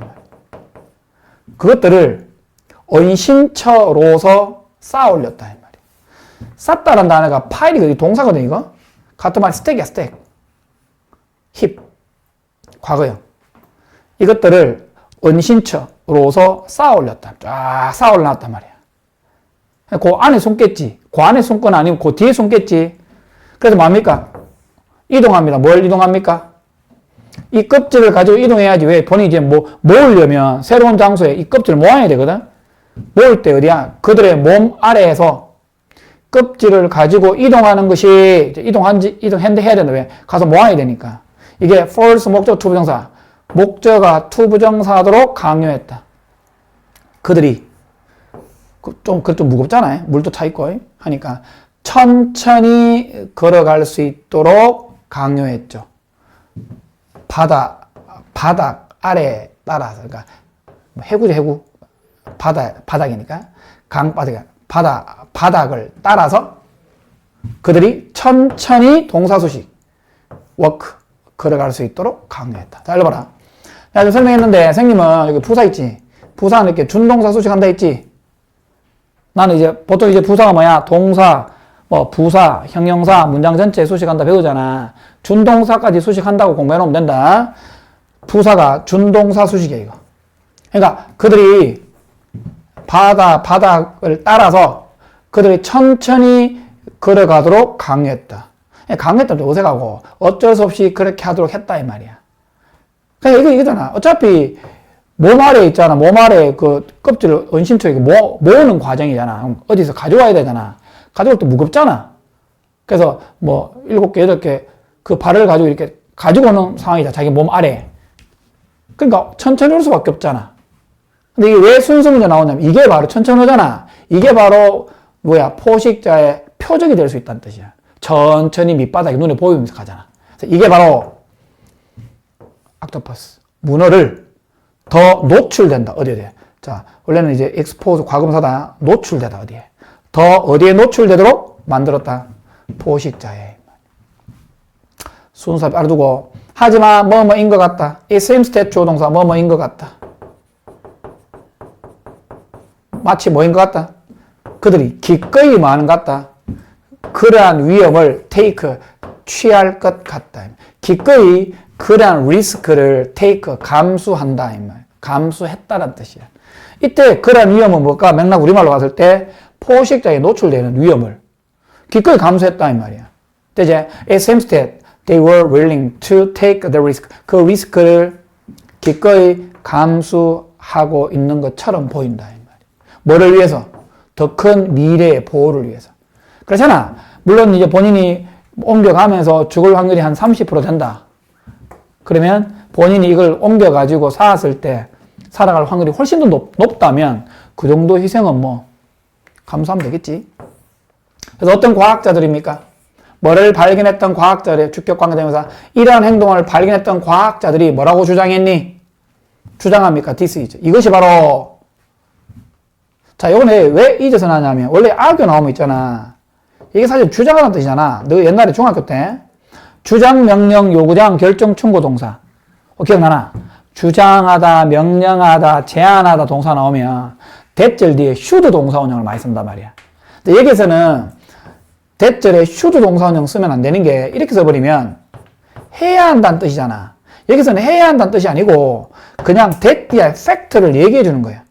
그것들을 은신처로서 쌓아 올렸다. 이 말이야. 쌌다라는 단어가 파일이 동사거든, 이거. 같은 말 스택이야, 스택. 힙. 과거형. 이것들을 은신처로서 쌓아 올렸다. 쫙 쌓아 올려놨단 말이야. 그 안에 숨겠지. 그 안에 숨거나 아니면 그 뒤에 숨겠지. 그래서 뭡니까? 이동합니다. 뭘 이동합니까? 이 껍질을 가지고 이동해야지. 왜? 본인이 이제 모으려면 새로운 장소에 이 껍질을 모아야 되거든? 모을 때 어디야? 그들의 몸 아래에서 껍질을 가지고 이동하는 것이, 이동했는데 해야 된다. 왜? 가서 모아야 되니까. 이게 false 목적 투부정사. 목적어가 투부정사하도록 강요했다. 그들이, 좀 무겁잖아요. 물도 차 있고, 하니까. 천천히 걸어갈 수 있도록 강요했죠. 바닥 아래 따라서, 그러니까 해구죠, 해구. 바닥이니까. 바닥을 따라서 그들이 천천히 동사수식, 워크, 걸어갈 수 있도록 강요했다. 자, 읽어봐라. 내가 좀 설명했는데, 선생님은 여기 부사 있지? 부사는 이렇게 준동사 수식한다 했지? 나는 이제, 보통 이제 부사가 뭐야? 동사, 부사, 형용사, 문장 전체 수식한다 배우잖아. 준동사까지 수식한다고 공부해놓으면 된다. 부사가 준동사 수식이야, 이거. 그러니까 그들이 바닥을 따라서 그들이 천천히 걸어가도록 강요했다. 강요했다는 어색하고 어쩔 수 없이 그렇게 하도록 했다, 이 말이야. 그러니까 이거잖아. 어차피 몸 아래에 있잖아. 몸 아래에 그 껍질을 은신처에 모으는 과정이잖아. 어디서 가져와야 되잖아. 가져올 때 무겁잖아. 그래서 7개, 8개 그 발을 가지고 이렇게 가지고 오는 상황이다. 자기 몸 아래에. 그러니까 천천히 올 수밖에 없잖아. 근데 이게 왜 순서 문제 나오냐면 이게 바로 천천히 오잖아. 이게 바로 포식자의 표적이 될 수 있다는 뜻이야. 천천히 밑바닥이 눈에 보이면서 가잖아. 그래서 이게 바로 옥토퍼스. 문어를 더 노출된다. 어디에? 자, 원래는 이제 expose 과거분사다. 노출되다. 어디에? 더 어디에 노출되도록 만들었다. 포식자에. 순서 알아두고. 하지만 뭐뭐인 것 같다. It seems that 조동사 뭐뭐인 것 같다. 마치 뭐인 것 같다. 그들이 기꺼이 많은 것 같다. 그러한 위험을 take, 취할 것 같다. 기꺼이 그러한 리스크를 take, 감수한다. 감수했다는 뜻이야. 이때 그러한 위험은 뭘까? 맥락 우리말로 봤을 때 포식자에 노출되는 위험을 기꺼이 감수했다. 이 말이야. 이제 it seems that they were willing to take the risk. 그 리스크를 기꺼이 감수하고 있는 것처럼 보인다. 이 말이야. 뭐를 위해서? 더 큰 미래의 보호를 위해서. 그렇잖아. 물론 이제 본인이 옮겨가면서 죽을 확률이 한 30% 된다. 그러면 본인이 이걸 옮겨가지고 살았을 때 살아갈 확률이 훨씬 더 높다면 그 정도 희생은 감수하면 되겠지. 그래서 어떤 과학자들입니까? 뭐를 발견했던 과학자들의 주격관계대명사 이러한 행동을 발견했던 과학자들이 뭐라고 주장했니? 주장합니까? This is. 이것이 바로 자, 요번에 왜 이제서 나냐면 원래 argue 나오면 있잖아. 이게 사실 주장하는 뜻이잖아. 너 옛날에 중학교 때 주장, 명령, 요구장, 결정, 충고 동사. 기억나나? 주장하다, 명령하다, 제안하다 동사 나오면 대절 뒤에 should 동사 원형을 많이 쓴단 말이야. 근데 여기서는 대절에 should 동사 원형 쓰면 안 되는 게 이렇게 써버리면 해야 한다는 뜻이잖아. 여기서는 해야 한다는 뜻이 아니고 그냥 that 뒤에 팩트를 얘기해 주는 거야.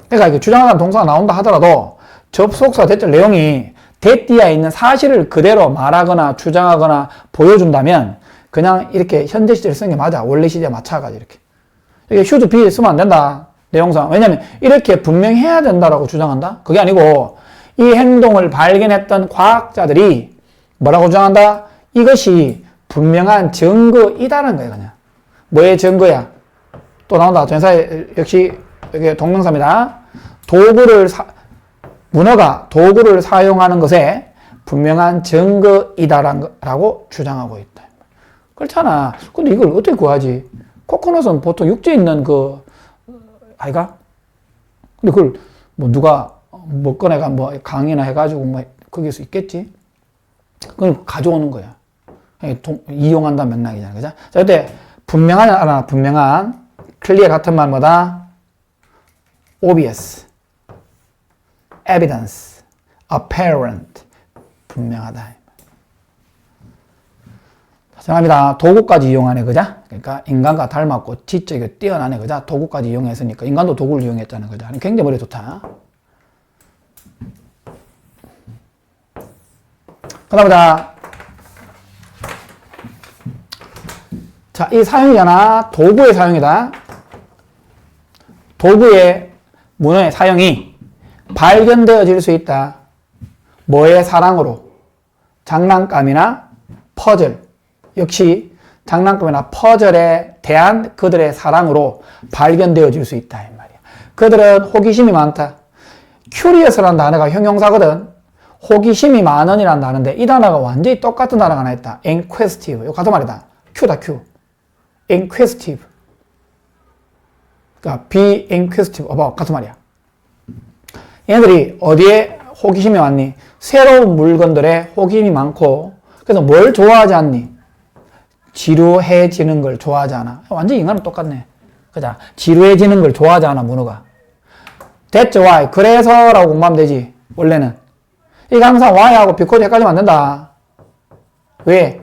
그러니까 이게 주장하다는 동사가 나온다 하더라도 접속사 대절 내용이 that 뒤에 있는 사실을 그대로 말하거나 주장하거나 보여준다면 그냥 이렇게 현재 시제를 쓰는 게 맞아. 원래 시제에 맞춰가지고 이렇게. 이게 should be 쓰면 안 된다. 내용상. 왜냐면 이렇게 분명히 해야 된다라고 주장한다? 그게 아니고 이 행동을 발견했던 과학자들이 뭐라고 주장한다? 이것이 분명한 증거이다는 거예요, 그냥. 뭐의 증거야? 또 나온다. 전사에 역시 이게 동명사입니다. 문어가 도구를 사용하는 것에 분명한 증거이다라고 주장하고 있다. 그렇잖아. 근데 이걸 어떻게 구하지? 코코넛은 보통 육지에 있는 아이가? 근데 그걸 뭐 누가 먹거나 뭐 강의나 해가지고 뭐 거기서 있겠지? 그걸 가져오는 거야. 이용한다는 맥락이잖아. 그죠? 자, 이때 분명한 클리어 같은 말 뭐다? obvious, evidence, apparent, 분명하다. 정합니다. 도구까지 이용하네, 그자? 그러니까 인간과 닮았고 지적이 뛰어나네, 그자? 도구까지 이용했으니까 인간도 도구를 이용했잖아, 그자? 굉장히 머리 좋다. 그다음 자, 이 사용이잖아. 도구의 사용이다. 도구의 문어의 사용이 발견되어질 수 있다. 뭐의 사랑으로? 장난감이나 퍼즐. 역시 장난감이나 퍼즐에 대한 그들의 사랑으로 발견되어질 수 있다. 이 말이야. 그들은 호기심이 많다. curious라는 단어가 형용사거든. 호기심이 많은이라는 단어인데 이 단어가 완전히 똑같은 단어가 하나 있다. inquisitive. 이거 같은 말이다. Q다, Q. inquisitive. 그러니까 be inquisitive about 같은 말이야. 얘네들이 어디에 호기심이 많니? 새로운 물건들에 호기심이 많고 그래서 뭘 좋아하지 않니? 지루해지는 걸 좋아하지 않아. 완전히 인간은 똑같네. 그죠? 지루해지는 걸 좋아하지 않아, 문어가. That's why. 그래서라고 공부하면 되지, 원래는. 이거 항상 why하고 because 헷갈리면 안 된다. 왜?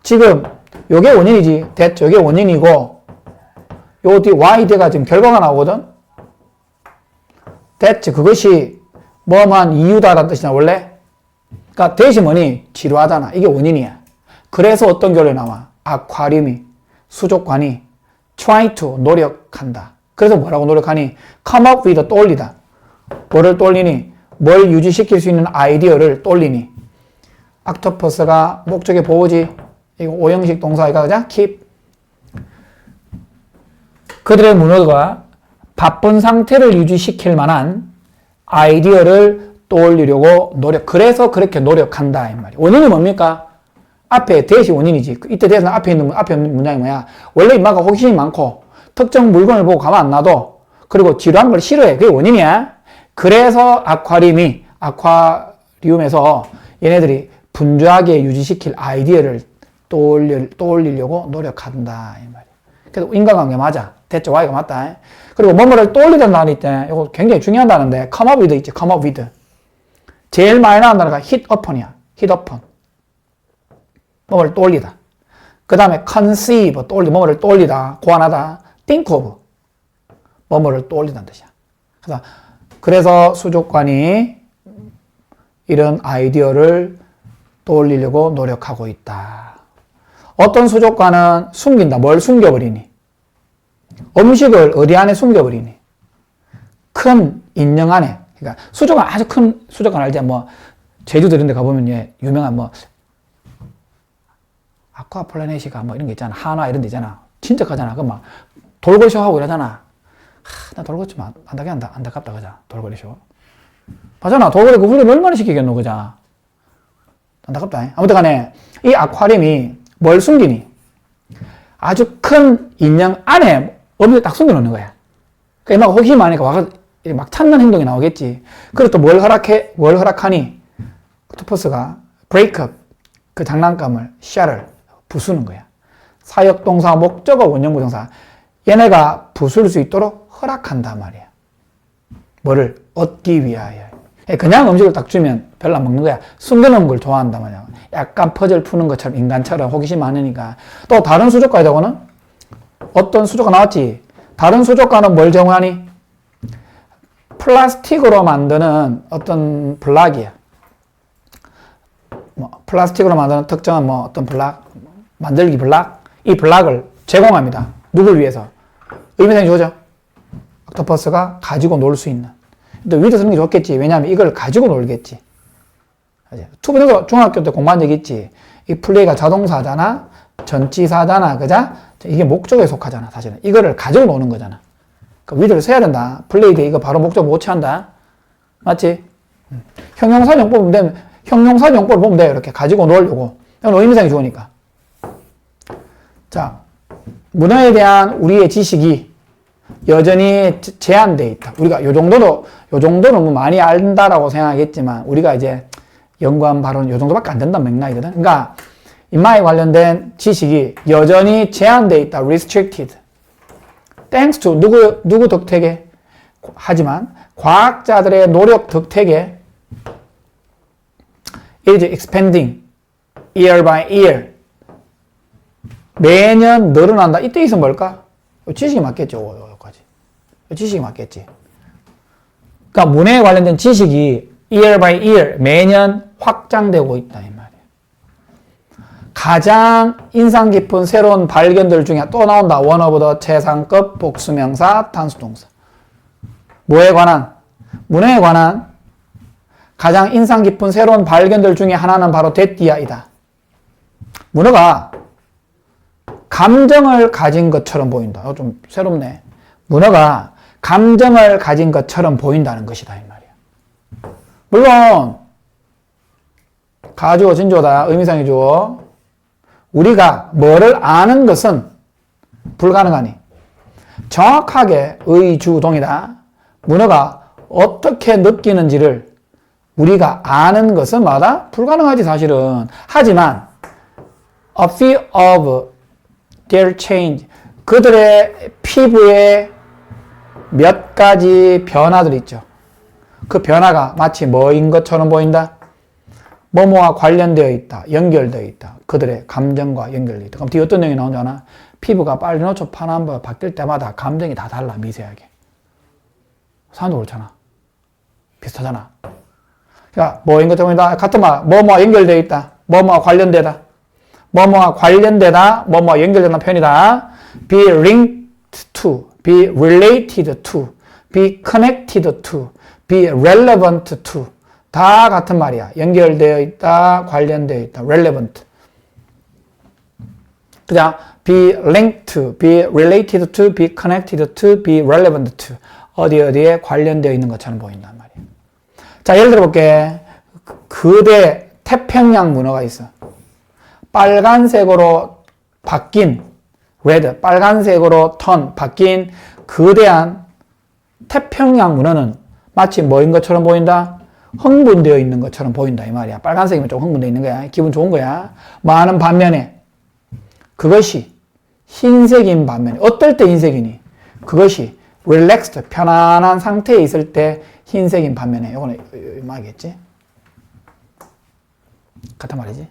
지금 요게 원인이지. that 요게 원인이고 요 뒤 why 뒤가 지금 결과가 나오거든. that 그것이 뭐만 이유다라는 뜻이냐 원래. 그러니까 that이 뭐니? 지루하잖아. 이게 원인이야. 그래서 어떤 결론이 나와? 아쿠아리움이 수족관이 try to 노력한다. 그래서 뭐라고 노력하니? come up with 떠올리다. 뭐를 떠올리니? 뭘 유지시킬 수 있는 아이디어를 떠올리니? 옥토퍼스가 목적의 보호지. 이거 오형식 동사이가 그죠? keep. 그들의 문어가 바쁜 상태를 유지시킬 만한 아이디어를 떠올리려고 그래서 그렇게 노력한다. 이 말이야. 원인이 뭡니까? 앞에 대시 원인이지. 이때 대에서 앞에 있는 문장이 뭐야? 원래 인마가 호기심이 많고 특정 물건을 보고 가만 안 놔둬. 그리고 지루한 걸 싫어해. 그게 원인이야. 그래서 아쿠아리움에서 얘네들이 분주하게 유지시킬 아이디어를 떠올리려고 노력한다. 이 말이야. 그래서 인간관계 맞아. 대체 Y가 맞다. 그리고 뭐뭐를 떠올리던 단어 있대. 이거 굉장히 중요한 단어인데 come up with 있지. come up with. 제일 많이 나온 단어가 hit upon이야. hit upon. 뭐를 떠올리다. 그 다음에 conceive, 뭐를 떠올리다, 고안하다. think of, 뭐를 떠올리다는 뜻이야. 그래서 수족관이 이런 아이디어를 떠올리려고 노력하고 있다. 어떤 수족관은 숨긴다. 뭘 숨겨버리니? 음식을 어디 안에 숨겨버리니? 큰 인형 안에. 그러니까 수족관, 아주 큰 수족관 알지? 뭐 제주도 이런 데 가보면 유명한 아쿠아플래닛이가 이런 게 있잖아. 한화 이런 데 있잖아. 진짜 가잖아. 그 돌고쇼 하고 이러잖아. 나 돌고쇼 안타깝다. 그자. 돌고쇼. 맞잖아. 돌고래 그 훈련 얼마나 시키겠노, 그자? 안타깝다. 아무튼 간에, 이 아쿠아리움이 뭘 숨기니? 아주 큰 인형 안에 어미를 딱 숨겨놓는 거야. 그러니까 막 호기심 많으니까 와서 막 찾는 행동이 나오겠지. 그리고 또 뭘 허락하니? 옥토퍼스가 브레이크업, 그 장난감을, 샤를 부수는 거야. 사역동사, 목적어, 원형부정사. 얘네가 부술 수 있도록 허락한단 말이야. 뭐를? 얻기 위하여. 그냥 음식을 딱 주면 별로 안 먹는 거야. 숨겨놓은 걸 좋아한단 말이야. 약간 퍼즐 푸는 것처럼 인간처럼 호기심 많으니까. 또 다른 수족과에다가는 어떤 수족과 나왔지? 다른 수족과는 뭘 제공하니? 플라스틱으로 만드는 어떤 블락이야. 플라스틱으로 만드는 특정한 어떤 블락, 만들기 블락, 이 블락을 제공합니다. 누굴 위해서? 의미상이 주어져. 옥토퍼스가 가지고 놀 수 있는. 또 위에서 쓰는 게 좋겠지. 왜냐하면 이걸 가지고 놀겠지. 투부정사 중학교 때 공부한 적 있지. 이 플레이가 자동사잖아, 전치사잖아, 그자? 이게 목적어에 속하잖아, 사실은. 이거를 가지고 노는 거잖아. 그 위를 써야 된다. 플레이 때 이거 바로 목적 못 취한다. 맞지? 형용사 용법 보면 되면, 형용사 용법을 보면 돼. 이렇게 가지고 놀려고. 이건 의미상이 좋으니까. 자, 문어에 대한 우리의 지식이 여전히 제한되어 있다. 우리가 요 정도는 뭐 많이 안다라고 생각하겠지만, 우리가 이제 연구한 바로는 요 정도밖에 안 된다는 맥락이거든. 그러니까, 인마에 관련된 지식이 여전히 제한되어 있다. restricted. thanks to 누구 덕택에? 하지만 과학자들의 노력 덕택에 is expanding year by year. 매년 늘어난다. 이 뜻은 뭘까? 지식이 맞겠죠. 여기까지. 지식이 맞겠지. 그러니까 문해에 관련된 지식이 year by year 매년 확장되고 있다 이 말이야. 가장 인상 깊은 새로운 발견들 중에 또 나온다. one of the 최상급 복수명사 단수동사. 뭐에 관한? 문해에 관한 가장 인상 깊은 새로운 발견들 중에 하나는 바로 데띠아이다. 문어가 감정을 가진 것처럼 보인다. 좀 새롭네. 문어가 감정을 가진 것처럼 보인다는 것이다 이 말이야. 물론 가주어 진주어다. 의미상의 주어. 우리가 뭐를 아는 것은 불가능하니 정확하게 의주동이다. 문어가 어떻게 느끼는지를 우리가 아는 것은 마다 불가능하지 사실은. 하지만 a few of their change, 그들의 피부에 몇 가지 변화들이 있죠. 그 변화가 마치 뭐인 것처럼 보인다. 뭐뭐와 관련되어 있다. 연결되어 있다. 그들의 감정과 연결되어 있다. 그럼 뒤에 어떤 내용이 나오는지 아나? 피부가 빨간옷 파란불 바뀔 때마다 감정이 다 달라. 미세하게. 사람도 그렇잖아. 비슷하잖아. 자, 뭐인 것처럼 보인다. 같은 말. 뭐뭐와 연결되어 있다. 뭐뭐와 관련되다. 뭐뭐와 관련되다. 뭐뭐와 연결되는 편이다. be linked to, be related to, be connected to, be relevant to. 다 같은 말이야. 연결되어 있다, 관련되어 있다, relevant. 그죠? be linked to, be related to, be connected to, be relevant to. 어디에 관련되어 있는 것처럼 보인단 말이야. 자, 예를 들어볼게. 거대 태평양 문어가 있어. 빨간색으로 바뀐, red, 빨간색으로 바뀐 거대한 태평양 문어는 마치 뭐인 것처럼 보인다? 흥분되어 있는 것처럼 보인다 이 말이야. 빨간색이면 좀 흥분되어 있는 거야. 기분 좋은 거야. 많은 반면에 그것이 흰색인 반면에 어떨 때 흰색이니? 그것이 relaxed, 편안한 상태에 있을 때 흰색인 반면에 이거는 말이겠지? 같은 말이지?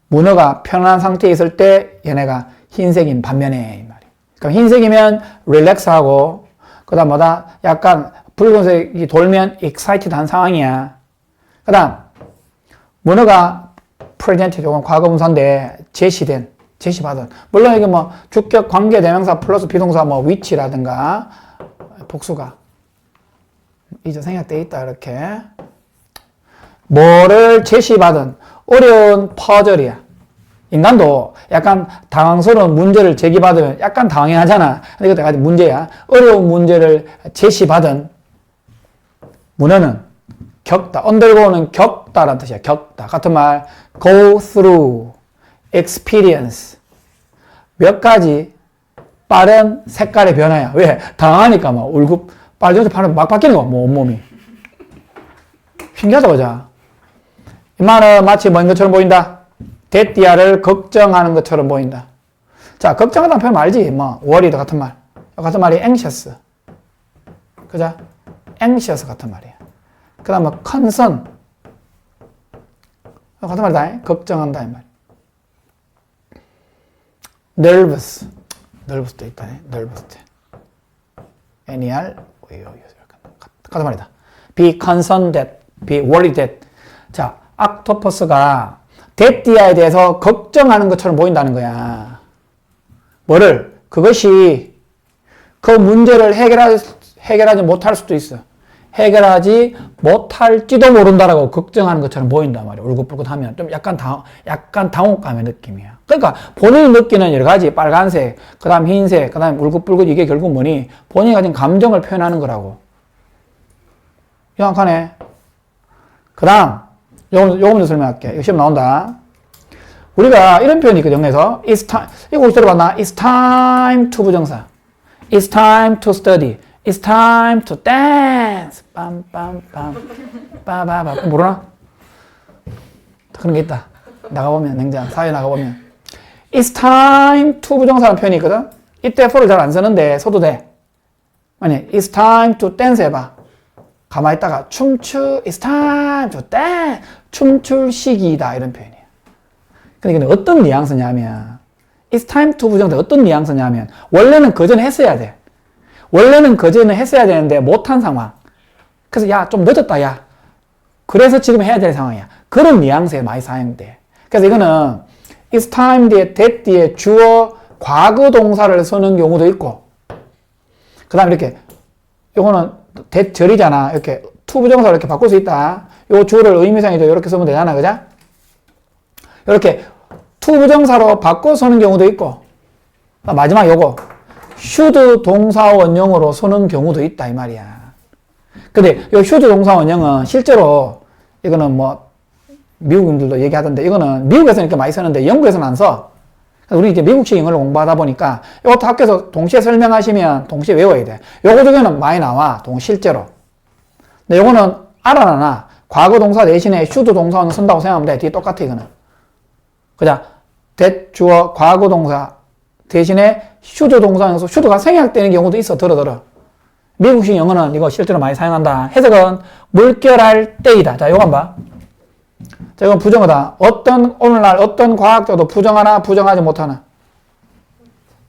문어가 편안한 상태에 있을 때 얘네가 흰색인 반면에 이 말이야. 그럼 흰색이면 relax하고 그다음 뭐다? 약간 붉은색이 돌면 excited한 상황이야. 그 다음 문어가 present, 이건 과거분사인데 제시받은. 물론 이게 뭐 주격 관계대명사 플러스 비동사 뭐 which라든가 복수가 이제 생략되어 있다 이렇게. 뭐를 제시받은 어려운 퍼즐이야. 인간도 약간 당황스러운 문제를 제기받으면 약간 당황하잖아. 이것도 아직 문제야. 어려운 문제를 제시받은 문어는 겪다. undergo는 겪다라는 뜻이야. 겪다. 같은 말 go through, experience. 몇 가지 빠른 색깔의 변화야. 왜? 당하니까 막 울고 빨개져서 파는 막 바뀌는 거야. 뭐 온몸이. 신기하다 그죠? 이 말은 마치 뭐인 것처럼 보인다. 데띠아를 걱정하는 것처럼 보인다. 자, 걱정하다는 표현 알지? 뭐 worried 같은 말. 같은 말이 anxious. 그죠? anxious 같은 말이야. 그 다음에 concern. 같은 말이다. 걱정한다 이 말. nervous. nervous도 있다. nervous. NER. 같은 말이다. be concerned that. be worried that. 자, 옥토퍼스가 데띠아에 대해서 걱정하는 것처럼 보인다는 거야. 뭐를? 그것이 그 문제를 해결하지 못할 수도 있어. 해결하지 못할지도 모른다라고 걱정하는 것처럼 보인단 말이야. 울긋불긋하면 좀 약간 당혹감의 느낌이야. 그러니까 본인이 느끼는 여러 가지 빨간색, 그 다음 흰색, 그 다음 울긋불긋 이게 결국 뭐니? 본인이 가진 감정을 표현하는 거라고. 정확하네. 그 다음 요거 먼저 설명할게. 이거 시험 나온다. 우리가 이런 표현이 있거든, 영어에서. It's time, 이거 혹시 들어봤나? It's time to 부정사. It's time to study. It's time to dance. 빰빰빰. 빠바바. 모르나? 그런 게 있다. 나가보면, 냉장, 사회 나가보면. It's time to 부정사라는 표현이 있거든? 이때 for를 잘 안 쓰는데, 써도 돼. 아니, It's time to dance 해봐. 가만히 있다가, It's time to dance. 춤출 시기이다. 이런 표현이야. 근데 이건 어떤 뉘앙스냐면, It's time to 부정사 어떤 뉘앙스냐면, 원래는 그 전에 했어야 돼. 원래는 그 전에 했어야 되는데 못한 상황. 그래서 야, 좀 늦었다, 야. 그래서 지금 해야 될 상황이야. 그런 뉘앙스에 많이 사용돼. 그래서 이거는 It's time 뒤에 that 뒤에 주어 과거 동사를 쓰는 경우도 있고, 그 다음에 이렇게 요거는 that 절이잖아. 이렇게 to 부정사로 이렇게 바꿀 수 있다. 요 주어를 의미상에도 이렇게 쓰면 되잖아. 그죠? 이렇게 to 부정사로 바꿔 쓰는 경우도 있고, 마지막 요거 should 동사 원형으로 쓰는 경우도 있다 이 말이야. 근데 요 should 동사 원형은 실제로 이거는 뭐 미국인들도 얘기하던데 이거는 미국에서는 이렇게 많이 쓰는데 영국에서는 안 써. 우리 이제 미국식 영어를 공부하다 보니까 이것도 학교에서 동시에 설명하시면 동시에 외워야 돼. 요거 중에는 많이 나와 실제로. 근데 요거는 알아놔. 과거 동사 대신에 should 동사 원형 쓴다고 생각하면 돼. 뒤에 똑같아 이거는. 그죠? that 주어 과거 동사 대신에 should 동사에서 should가 생략되는 경우도 있어. 들어. 미국식 영어는 이거 실제로 많이 사용한다. 해석은 물결할 때이다. 자, 요거 한번 봐. 자, 이건 부정어다. 오늘날 어떤 과학자도 부정하나 부정하지 못하나.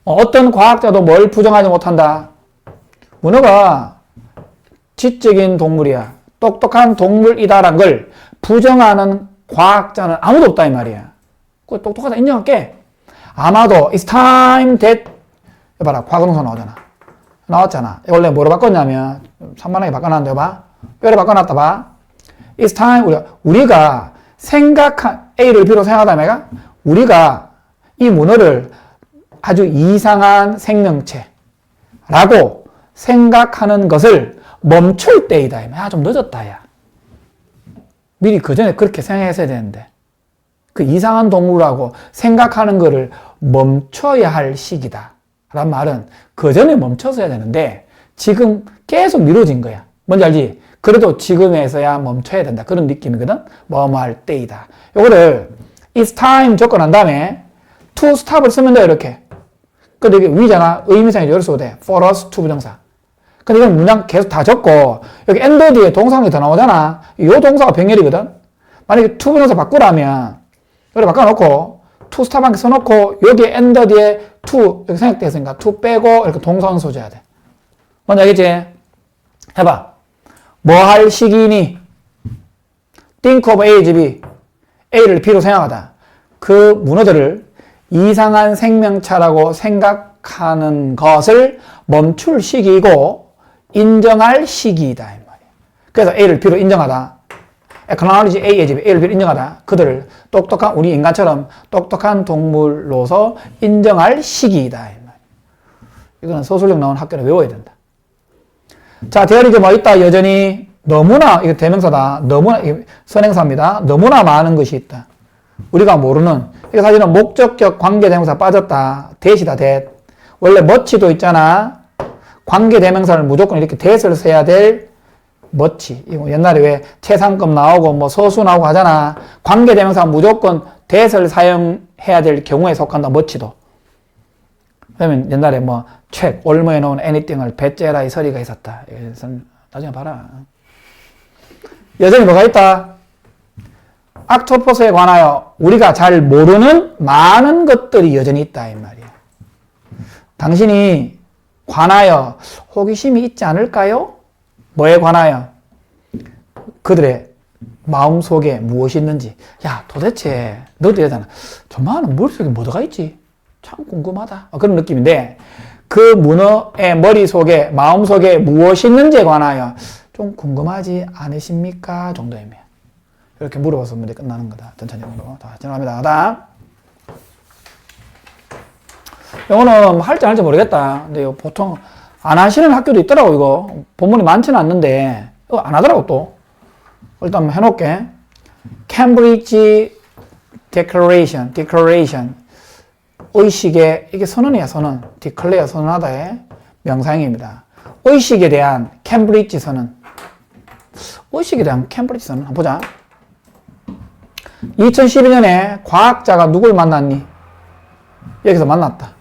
어떤 과학자도 뭘 부정하지 못한다. 문어가 지적인 동물이야. 똑똑한 동물이다라는 걸 부정하는 과학자는 아무도 없다 이 말이야. 그 똑똑하다 인정할게. 아마도 it's time that 봐라 과거동사 나왔잖아. 원래 뭐로 바꿨냐면 산만하게 바꿔놨는데 봐. 뼈를 바꿔놨다 봐. it's time 우리가 생각한 A를 B로 생각하다 내가 우리가 이 문어를 아주 이상한 생명체라고 생각하는 것을 멈출 때이다. 야, 좀 늦었다 야. 미리 그 전에 그렇게 생각했어야 되는데. 그 이상한 동물하고 생각하는 것을 멈춰야 할 시기다. 라는 말은 그 전에 멈춰서야 되는데 지금 계속 미뤄진 거야. 뭔지 알지? 그래도 지금에서야 멈춰야 된다. 그런 느낌이거든? 뭐뭐 할 때이다. 요거를 it's time 적고 난 다음에 to stop을 쓰면 돼, 이렇게. 근데 이게 위잖아. 의미상이 이렇게 써도 돼. for us to 부정사. 근데 이건 문장 계속 다 적고 여기 end 뒤에 동사가 더 나오잖아. 이 동사가 병렬이거든? 만약에 to 부정사 바꾸라면 여기 바꿔놓고 to stop 한개 써놓고 여기에 end 뒤에 to 이렇게 생략되어 있으니까 to 빼고 이렇게 동사원 써줘야 돼. 뭔지 알겠지? 해봐. 뭐 할 시기니? think of A, B. A를 B로 생각하다. 그 문어들을 이상한 생명체라고 생각하는 것을 멈출 시기이고 인정할 시기이다. 이 말이야. 그래서 A를 B로 인정하다. acknowledge A, B. A를 B로 인정하다. 그들을 똑똑한 우리 인간처럼 똑똑한 동물로서 인정할 시기이다. 이 말이야. 이거는 서술형 나온 학교는 외워야 된다. 자, 대열이 뭐 있다. 여전히 너무나, 이거 대명사다. 너무나, 선행사입니다. 너무나 많은 것이 있다. 우리가 모르는, 이거 사실은 목적격 관계대명사 빠졌다. that이다, that. 원래 much도 있잖아. 관계대명사를 무조건 이렇게 that을 써야 될 much. 이거 옛날에 왜 최상급 나오고 뭐 서수 나오고 하잖아. 관계대명사 무조건 that을 사용해야 될 경우에 속한다, much도. 그러면 옛날에 뭐, 책, 올모에 놓은 anything을 배째라의 서리가 있었다. 나중에 봐라. 여전히 뭐가 있다? 옥토퍼스에 관하여 우리가 잘 모르는 많은 것들이 여전히 있다, 이 말이야. 당신이 관하여 호기심이 있지 않을까요? 뭐에 관하여? 그들의 마음속에 무엇이 있는지. 야, 도대체 너도 여자잖아. 저 많은 머릿속에 뭐가 있지? 참 궁금하다. 그런 느낌인데 그 문어의 머릿속에 마음속에 무엇이 있는지에 관하여 좀 궁금하지 않으십니까? 정도이며 이렇게 물어봐서 문제 끝나는 거다. 천천히 물어. 다 지나갑니다. 다음. 영어는 할지 안 할지 모르겠다. 근데 보통 안 하시는 학교도 있더라고. 이거 본문이 많지는 않는데 안 하더라고 또. 일단 해놓을게. Cambridge Declaration 의식의 이게 선언이야. 선언. declare 선언하다의 명사형입니다. 의식에 대한 캠브리지 선언. 의식에 대한 캠브리지 선언. 한번 보자. 2012년에 과학자가 누굴 만났니? 여기서 만났다.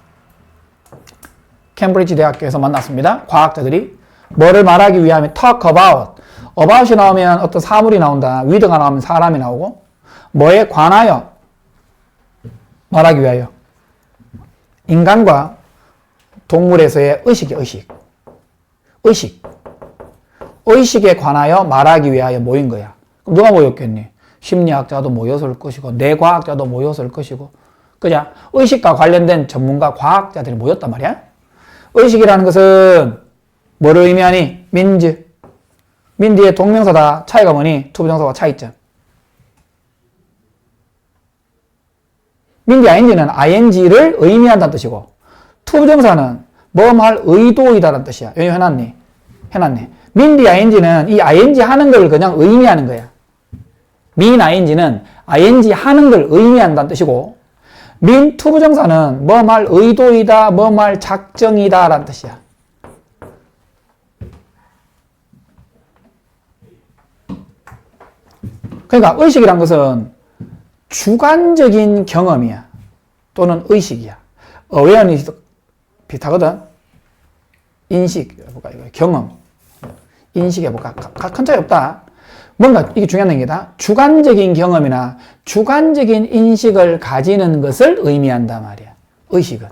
캠브리지 대학교에서 만났습니다. 과학자들이 뭐를 말하기 위함에 talk about. about이 나오면 어떤 사물이 나온다. with가 나오면 사람이 나오고 뭐에 관하여 말하기 위하여 인간과 동물에서의 의식이 의식에 관하여 말하기 위하여 모인 거야. 그럼 누가 모였겠니? 심리학자도 모였을 것이고 뇌과학자도 모였을 것이고 그죠? 의식과 관련된 전문가 과학자들이 모였단 말이야. 의식이라는 것은 뭐를 의미하니? 민지의 동명사다. 차이가 뭐니? 투부정사와 차이점. 민디 ing는 ing를 의미한다는 뜻이고 투부정사는 뭐할 의도이다라는 뜻이야. 여기 해놨니? 해놨네. 민디 ing는 이 ing 하는 걸 그냥 의미하는 거야. 민 ing는 ing 하는 걸 의미한다는 뜻이고 민 투부정사는 뭐할 의도이다, 뭐할 작정이다 라는 뜻이야. 그러니까 의식이란 것은 주관적인 경험이야. 또는 의식이야. awareness 비슷하거든. 인식 해볼까? 경험. 인식 해볼까? 큰 차이 없다. 뭔가 이게 중요한 얘기다. 주관적인 경험이나 주관적인 인식을 가지는 것을 의미한단 말이야. 의식은.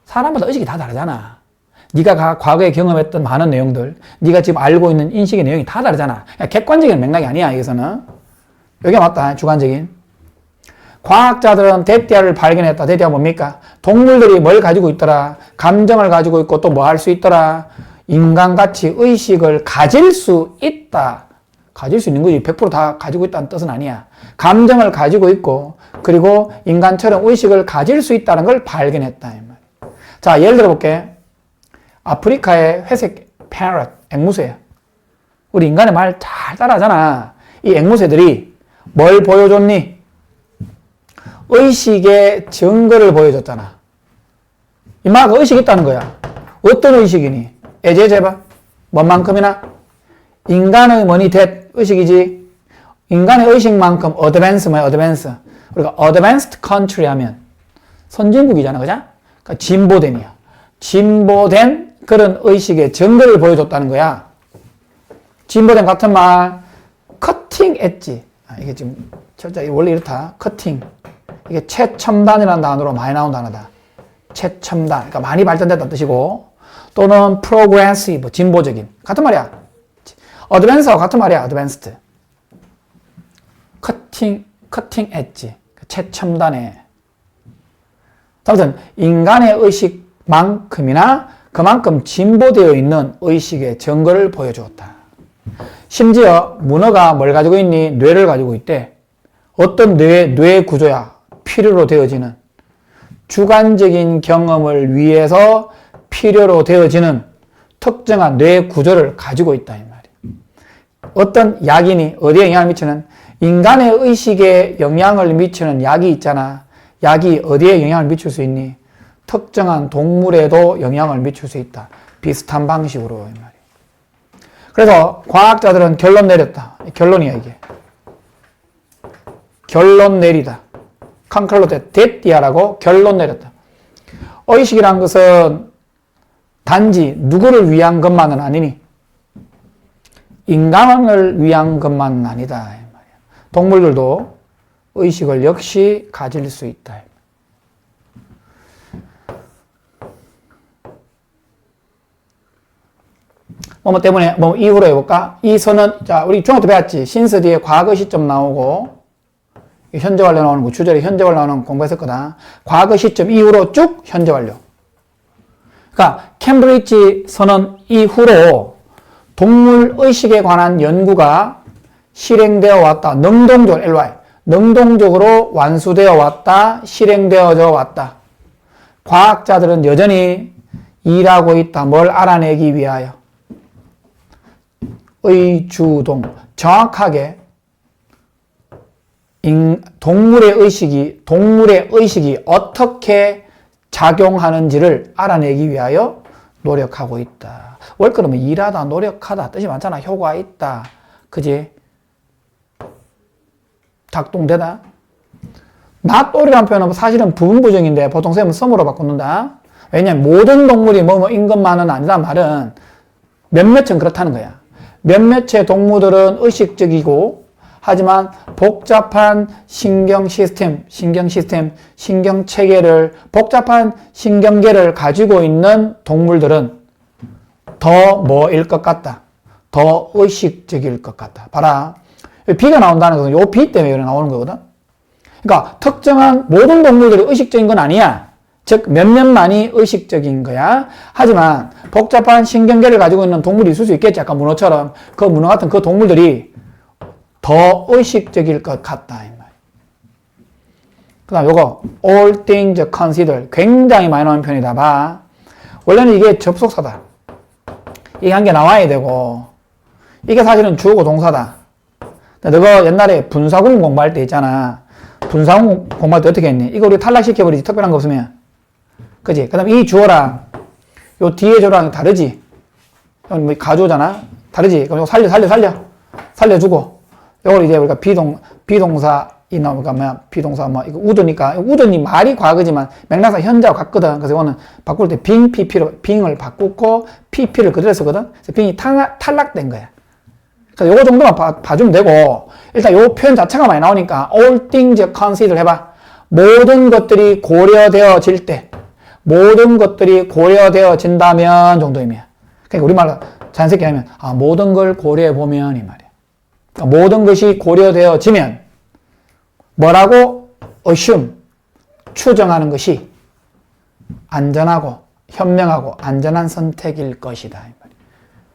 사람마다 의식이 다 다르잖아. 네가 과거에 경험했던 많은 내용들, 네가 지금 알고 있는 인식의 내용이 다 다르잖아. 객관적인 맥락이 아니야, 여기서는. 여기가 맞다. 주관적인. 과학자들은 데티아를 발견했다. 데티아 뭡니까? 동물들이 뭘 가지고 있더라? 감정을 가지고 있고 또 뭐 할 수 있더라? 인간같이 의식을 가질 수 있다. 가질 수 있는 거지. 100% 다 가지고 있다는 뜻은 아니야. 감정을 가지고 있고 그리고 인간처럼 의식을 가질 수 있다는 걸 발견했다. 자, 예를 들어 볼게. 아프리카의 회색 패럿, 앵무새. 우리 인간의 말 잘 따라하잖아. 이 앵무새들이 뭘 보여줬니? 의식의 증거를 보여줬잖아. 이마가 의식이 있다는 거야. 어떤 의식이니? 제발. 뭔만큼이나? 인간의 뭐니? 의식이지. 인간의 의식만큼 advance 뭐야? advance. 우리가 advanced country 하면 선진국이잖아. 그죠? 그러니까 진보된이야. 진보된 그런 의식의 증거를 보여줬다는 거야. 진보된 같은 말 cutting edge. 이게 지금 철저히 원래 이렇다. cutting. 이게 최첨단이라는 단어로 많이 나온 단어다. 최첨단. 그러니까 많이 발전됐다는 뜻이고 또는 progressive. 진보적인. 같은 말이야. advance와 같은 말이야. advanced. cutting edge. 최첨단에. 아무튼 인간의 의식만큼이나 그만큼 진보되어 있는 의식의 증거를 보여주었다. 심지어 문어가 뭘 가지고 있니? 뇌를 가지고 있대. 어떤 뇌 구조야? 필요로 되어지는 주관적인 경험을 위해서 필요로 되어지는 특정한 뇌 구조를 가지고 있다 이 말이야. 어떤 약이니 어디에 영향을 미치는 인간의 의식에 영향을 미치는 약이 있잖아. 약이 어디에 영향을 미칠 수 있니? 특정한 동물에도 영향을 미칠 수 있다. 비슷한 방식으로 이 말이야. 그래서 과학자들은 결론 내렸다. 결론이야 이게. 결론 내리다. 컨클로데 데띠아라고 결론 내렸다. 의식이란 것은 단지 누구를 위한 것만은 아니니 인간을 위한 것만은 아니다. 이 말이야. 동물들도 의식을 역시 가질 수 있다. 뭐 때문에 뭐 이후로 해볼까? 이 선은 자 우리 중학교 때 배웠지. 신스 뒤에 과거 시점 나오고 현재 완료 나오는 거 주절에 현재 완료 나오는 거 공부했었거든. 과거 시점 이후로 쭉 현재 완료. 그러니까 캠브리지 선언 이후로 동물 의식에 관한 연구가 실행되어 왔다. 능동적으로 LY 능동적으로 완수되어 왔다. 실행되어져 왔다. 과학자들은 여전히 일하고 있다. 뭘 알아내기 위하여? 의주동 정확하게 동물의 의식이 어떻게 작용하는지를 알아내기 위하여 노력하고 있다. 월 그러면 일하다, 노력하다 뜻이 많잖아. 효과 있다. 그지? 작동되다. 낫돌이라는 표현은 사실은 부분부정인데 보통 쌤은 썸으로 바꾼다. 왜냐하면 모든 동물이 뭐뭐인 것만은 아니다 말은 몇몇은 그렇다는 거야. 몇몇의 동물들은 의식적이고 하지만 복잡한 신경체계를 복잡한 신경계를 가지고 있는 동물들은 더 뭐일 것 같다. 더 의식적일 것 같다. 봐라. 비가 나온다는 것은 요 비 때문에 나오는 거거든. 그러니까 특정한 모든 동물들이 의식적인 건 아니야. 즉 몇몇만이 의식적인 거야. 하지만 복잡한 신경계를 가지고 있는 동물이 있을 수 있겠지. 아까 문어처럼 그 문어 같은 그 동물들이 더 의식적일 것 같다. 그 다음 요거 all things considered 굉장히 많이 나오는 편이다. 봐. 원래는 이게 접속사다. 이게 한 개 나와야 되고 이게 사실은 주어고 동사다. 너가 옛날에 분사구문 공부할 때 있잖아. 분사구문 공부할 때 어떻게 했니? 이거 우리 탈락시켜버리지. 특별한 거 없으면. 그지? 그 다음 이 주어랑 요 뒤에 주어랑 다르지? 뭐 가주어잖아? 다르지? 그럼 이거 살려주고 요걸 이제 우리가 비동사 이 나오니까 뭐야? 비동사 뭐 이거 우드니까 우드니 말이 과거지만 맥락상 현재와 같거든. 그래서 이거는 바꿀 때 빙 PP로 빙을 바꾸고 PP를 그대로 쓰거든. 그래서 빙이 탈락된 거야. 그래서 요거 정도만 봐주면 되고 일단 요 표현 자체가 많이 나오니까 all things considered 해봐. 모든 것들이 고려되어질 때 모든 것들이 고려되어진다면 정도 의미야. 그러니까 우리말로 자연스럽게 하면 모든 걸 고려해보면 이 말이야. 그러니까 모든 것이 고려되어지면 뭐라고? assume 추정하는 것이 안전하고 현명하고 안전한 선택일 것이다. 이 말이야.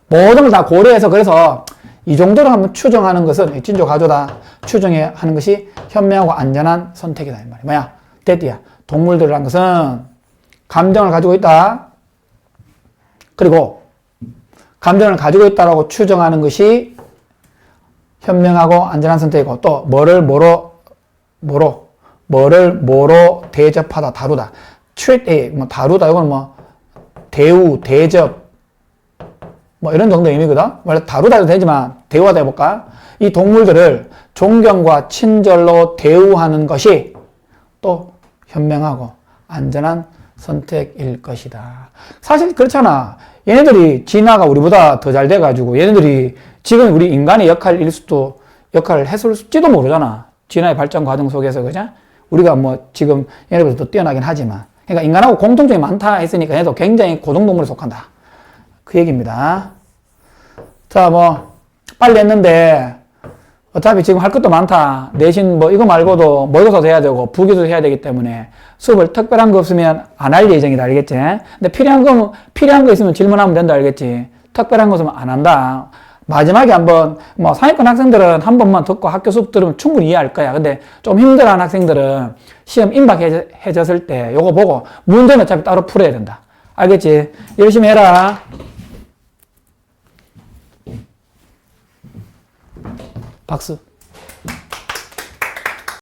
모든 걸 다 고려해서 그래서 이 정도로 한번 추정하는 것은 진조 가조다. 추정해 하는 것이 현명하고 안전한 선택이다. 이 말이야. 뭐야? 데디야. 동물들이란 것은 감정을 가지고 있다. 그리고 감정을 가지고 있다라고 추정하는 것이 현명하고 안전한 선택이고 또 뭐를 뭐로 대접하다, 다루다. 뭐 다루다 이건 뭐 대우, 대접 뭐 이런 정도 의미거든. 원래 다루다 해도 되지만 대우하다 해볼까? 이 동물들을 존경과 친절로 대우하는 것이 또 현명하고 안전한 선택일 것이다. 사실 그렇잖아. 얘네들이 진화가 우리보다 더 잘 돼가지고 얘네들이 지금 우리 인간의 역할을 했을지도 모르잖아. 진화의 발전 과정 속에서 그죠? 우리가 뭐 지금 얘네들보다 더 뛰어나긴 하지만 그러니까 인간하고 공통점이 많다 했으니까 얘도 굉장히 고등동물에 속한다. 그 얘기입니다. 자, 뭐 빨리 했는데 어차피 지금 할 것도 많다. 대신 뭐 이거 말고도 모의고사도 해야 되고 부기도 해야 되기 때문에 수업을 특별한 거 없으면 안 할 예정이다. 알겠지? 근데 필요한 거 있으면 질문하면 된다. 알겠지? 특별한 거 없으면 안 한다. 마지막에 한번 뭐 상위권 학생들은 한 번만 듣고 학교 수업 들으면 충분히 이해할 거야. 근데 좀 힘들어하는 학생들은 시험 임박해졌을 때 요거 보고 문제는 어차피 따로 풀어야 된다. 알겠지? 열심히 해라. 박수.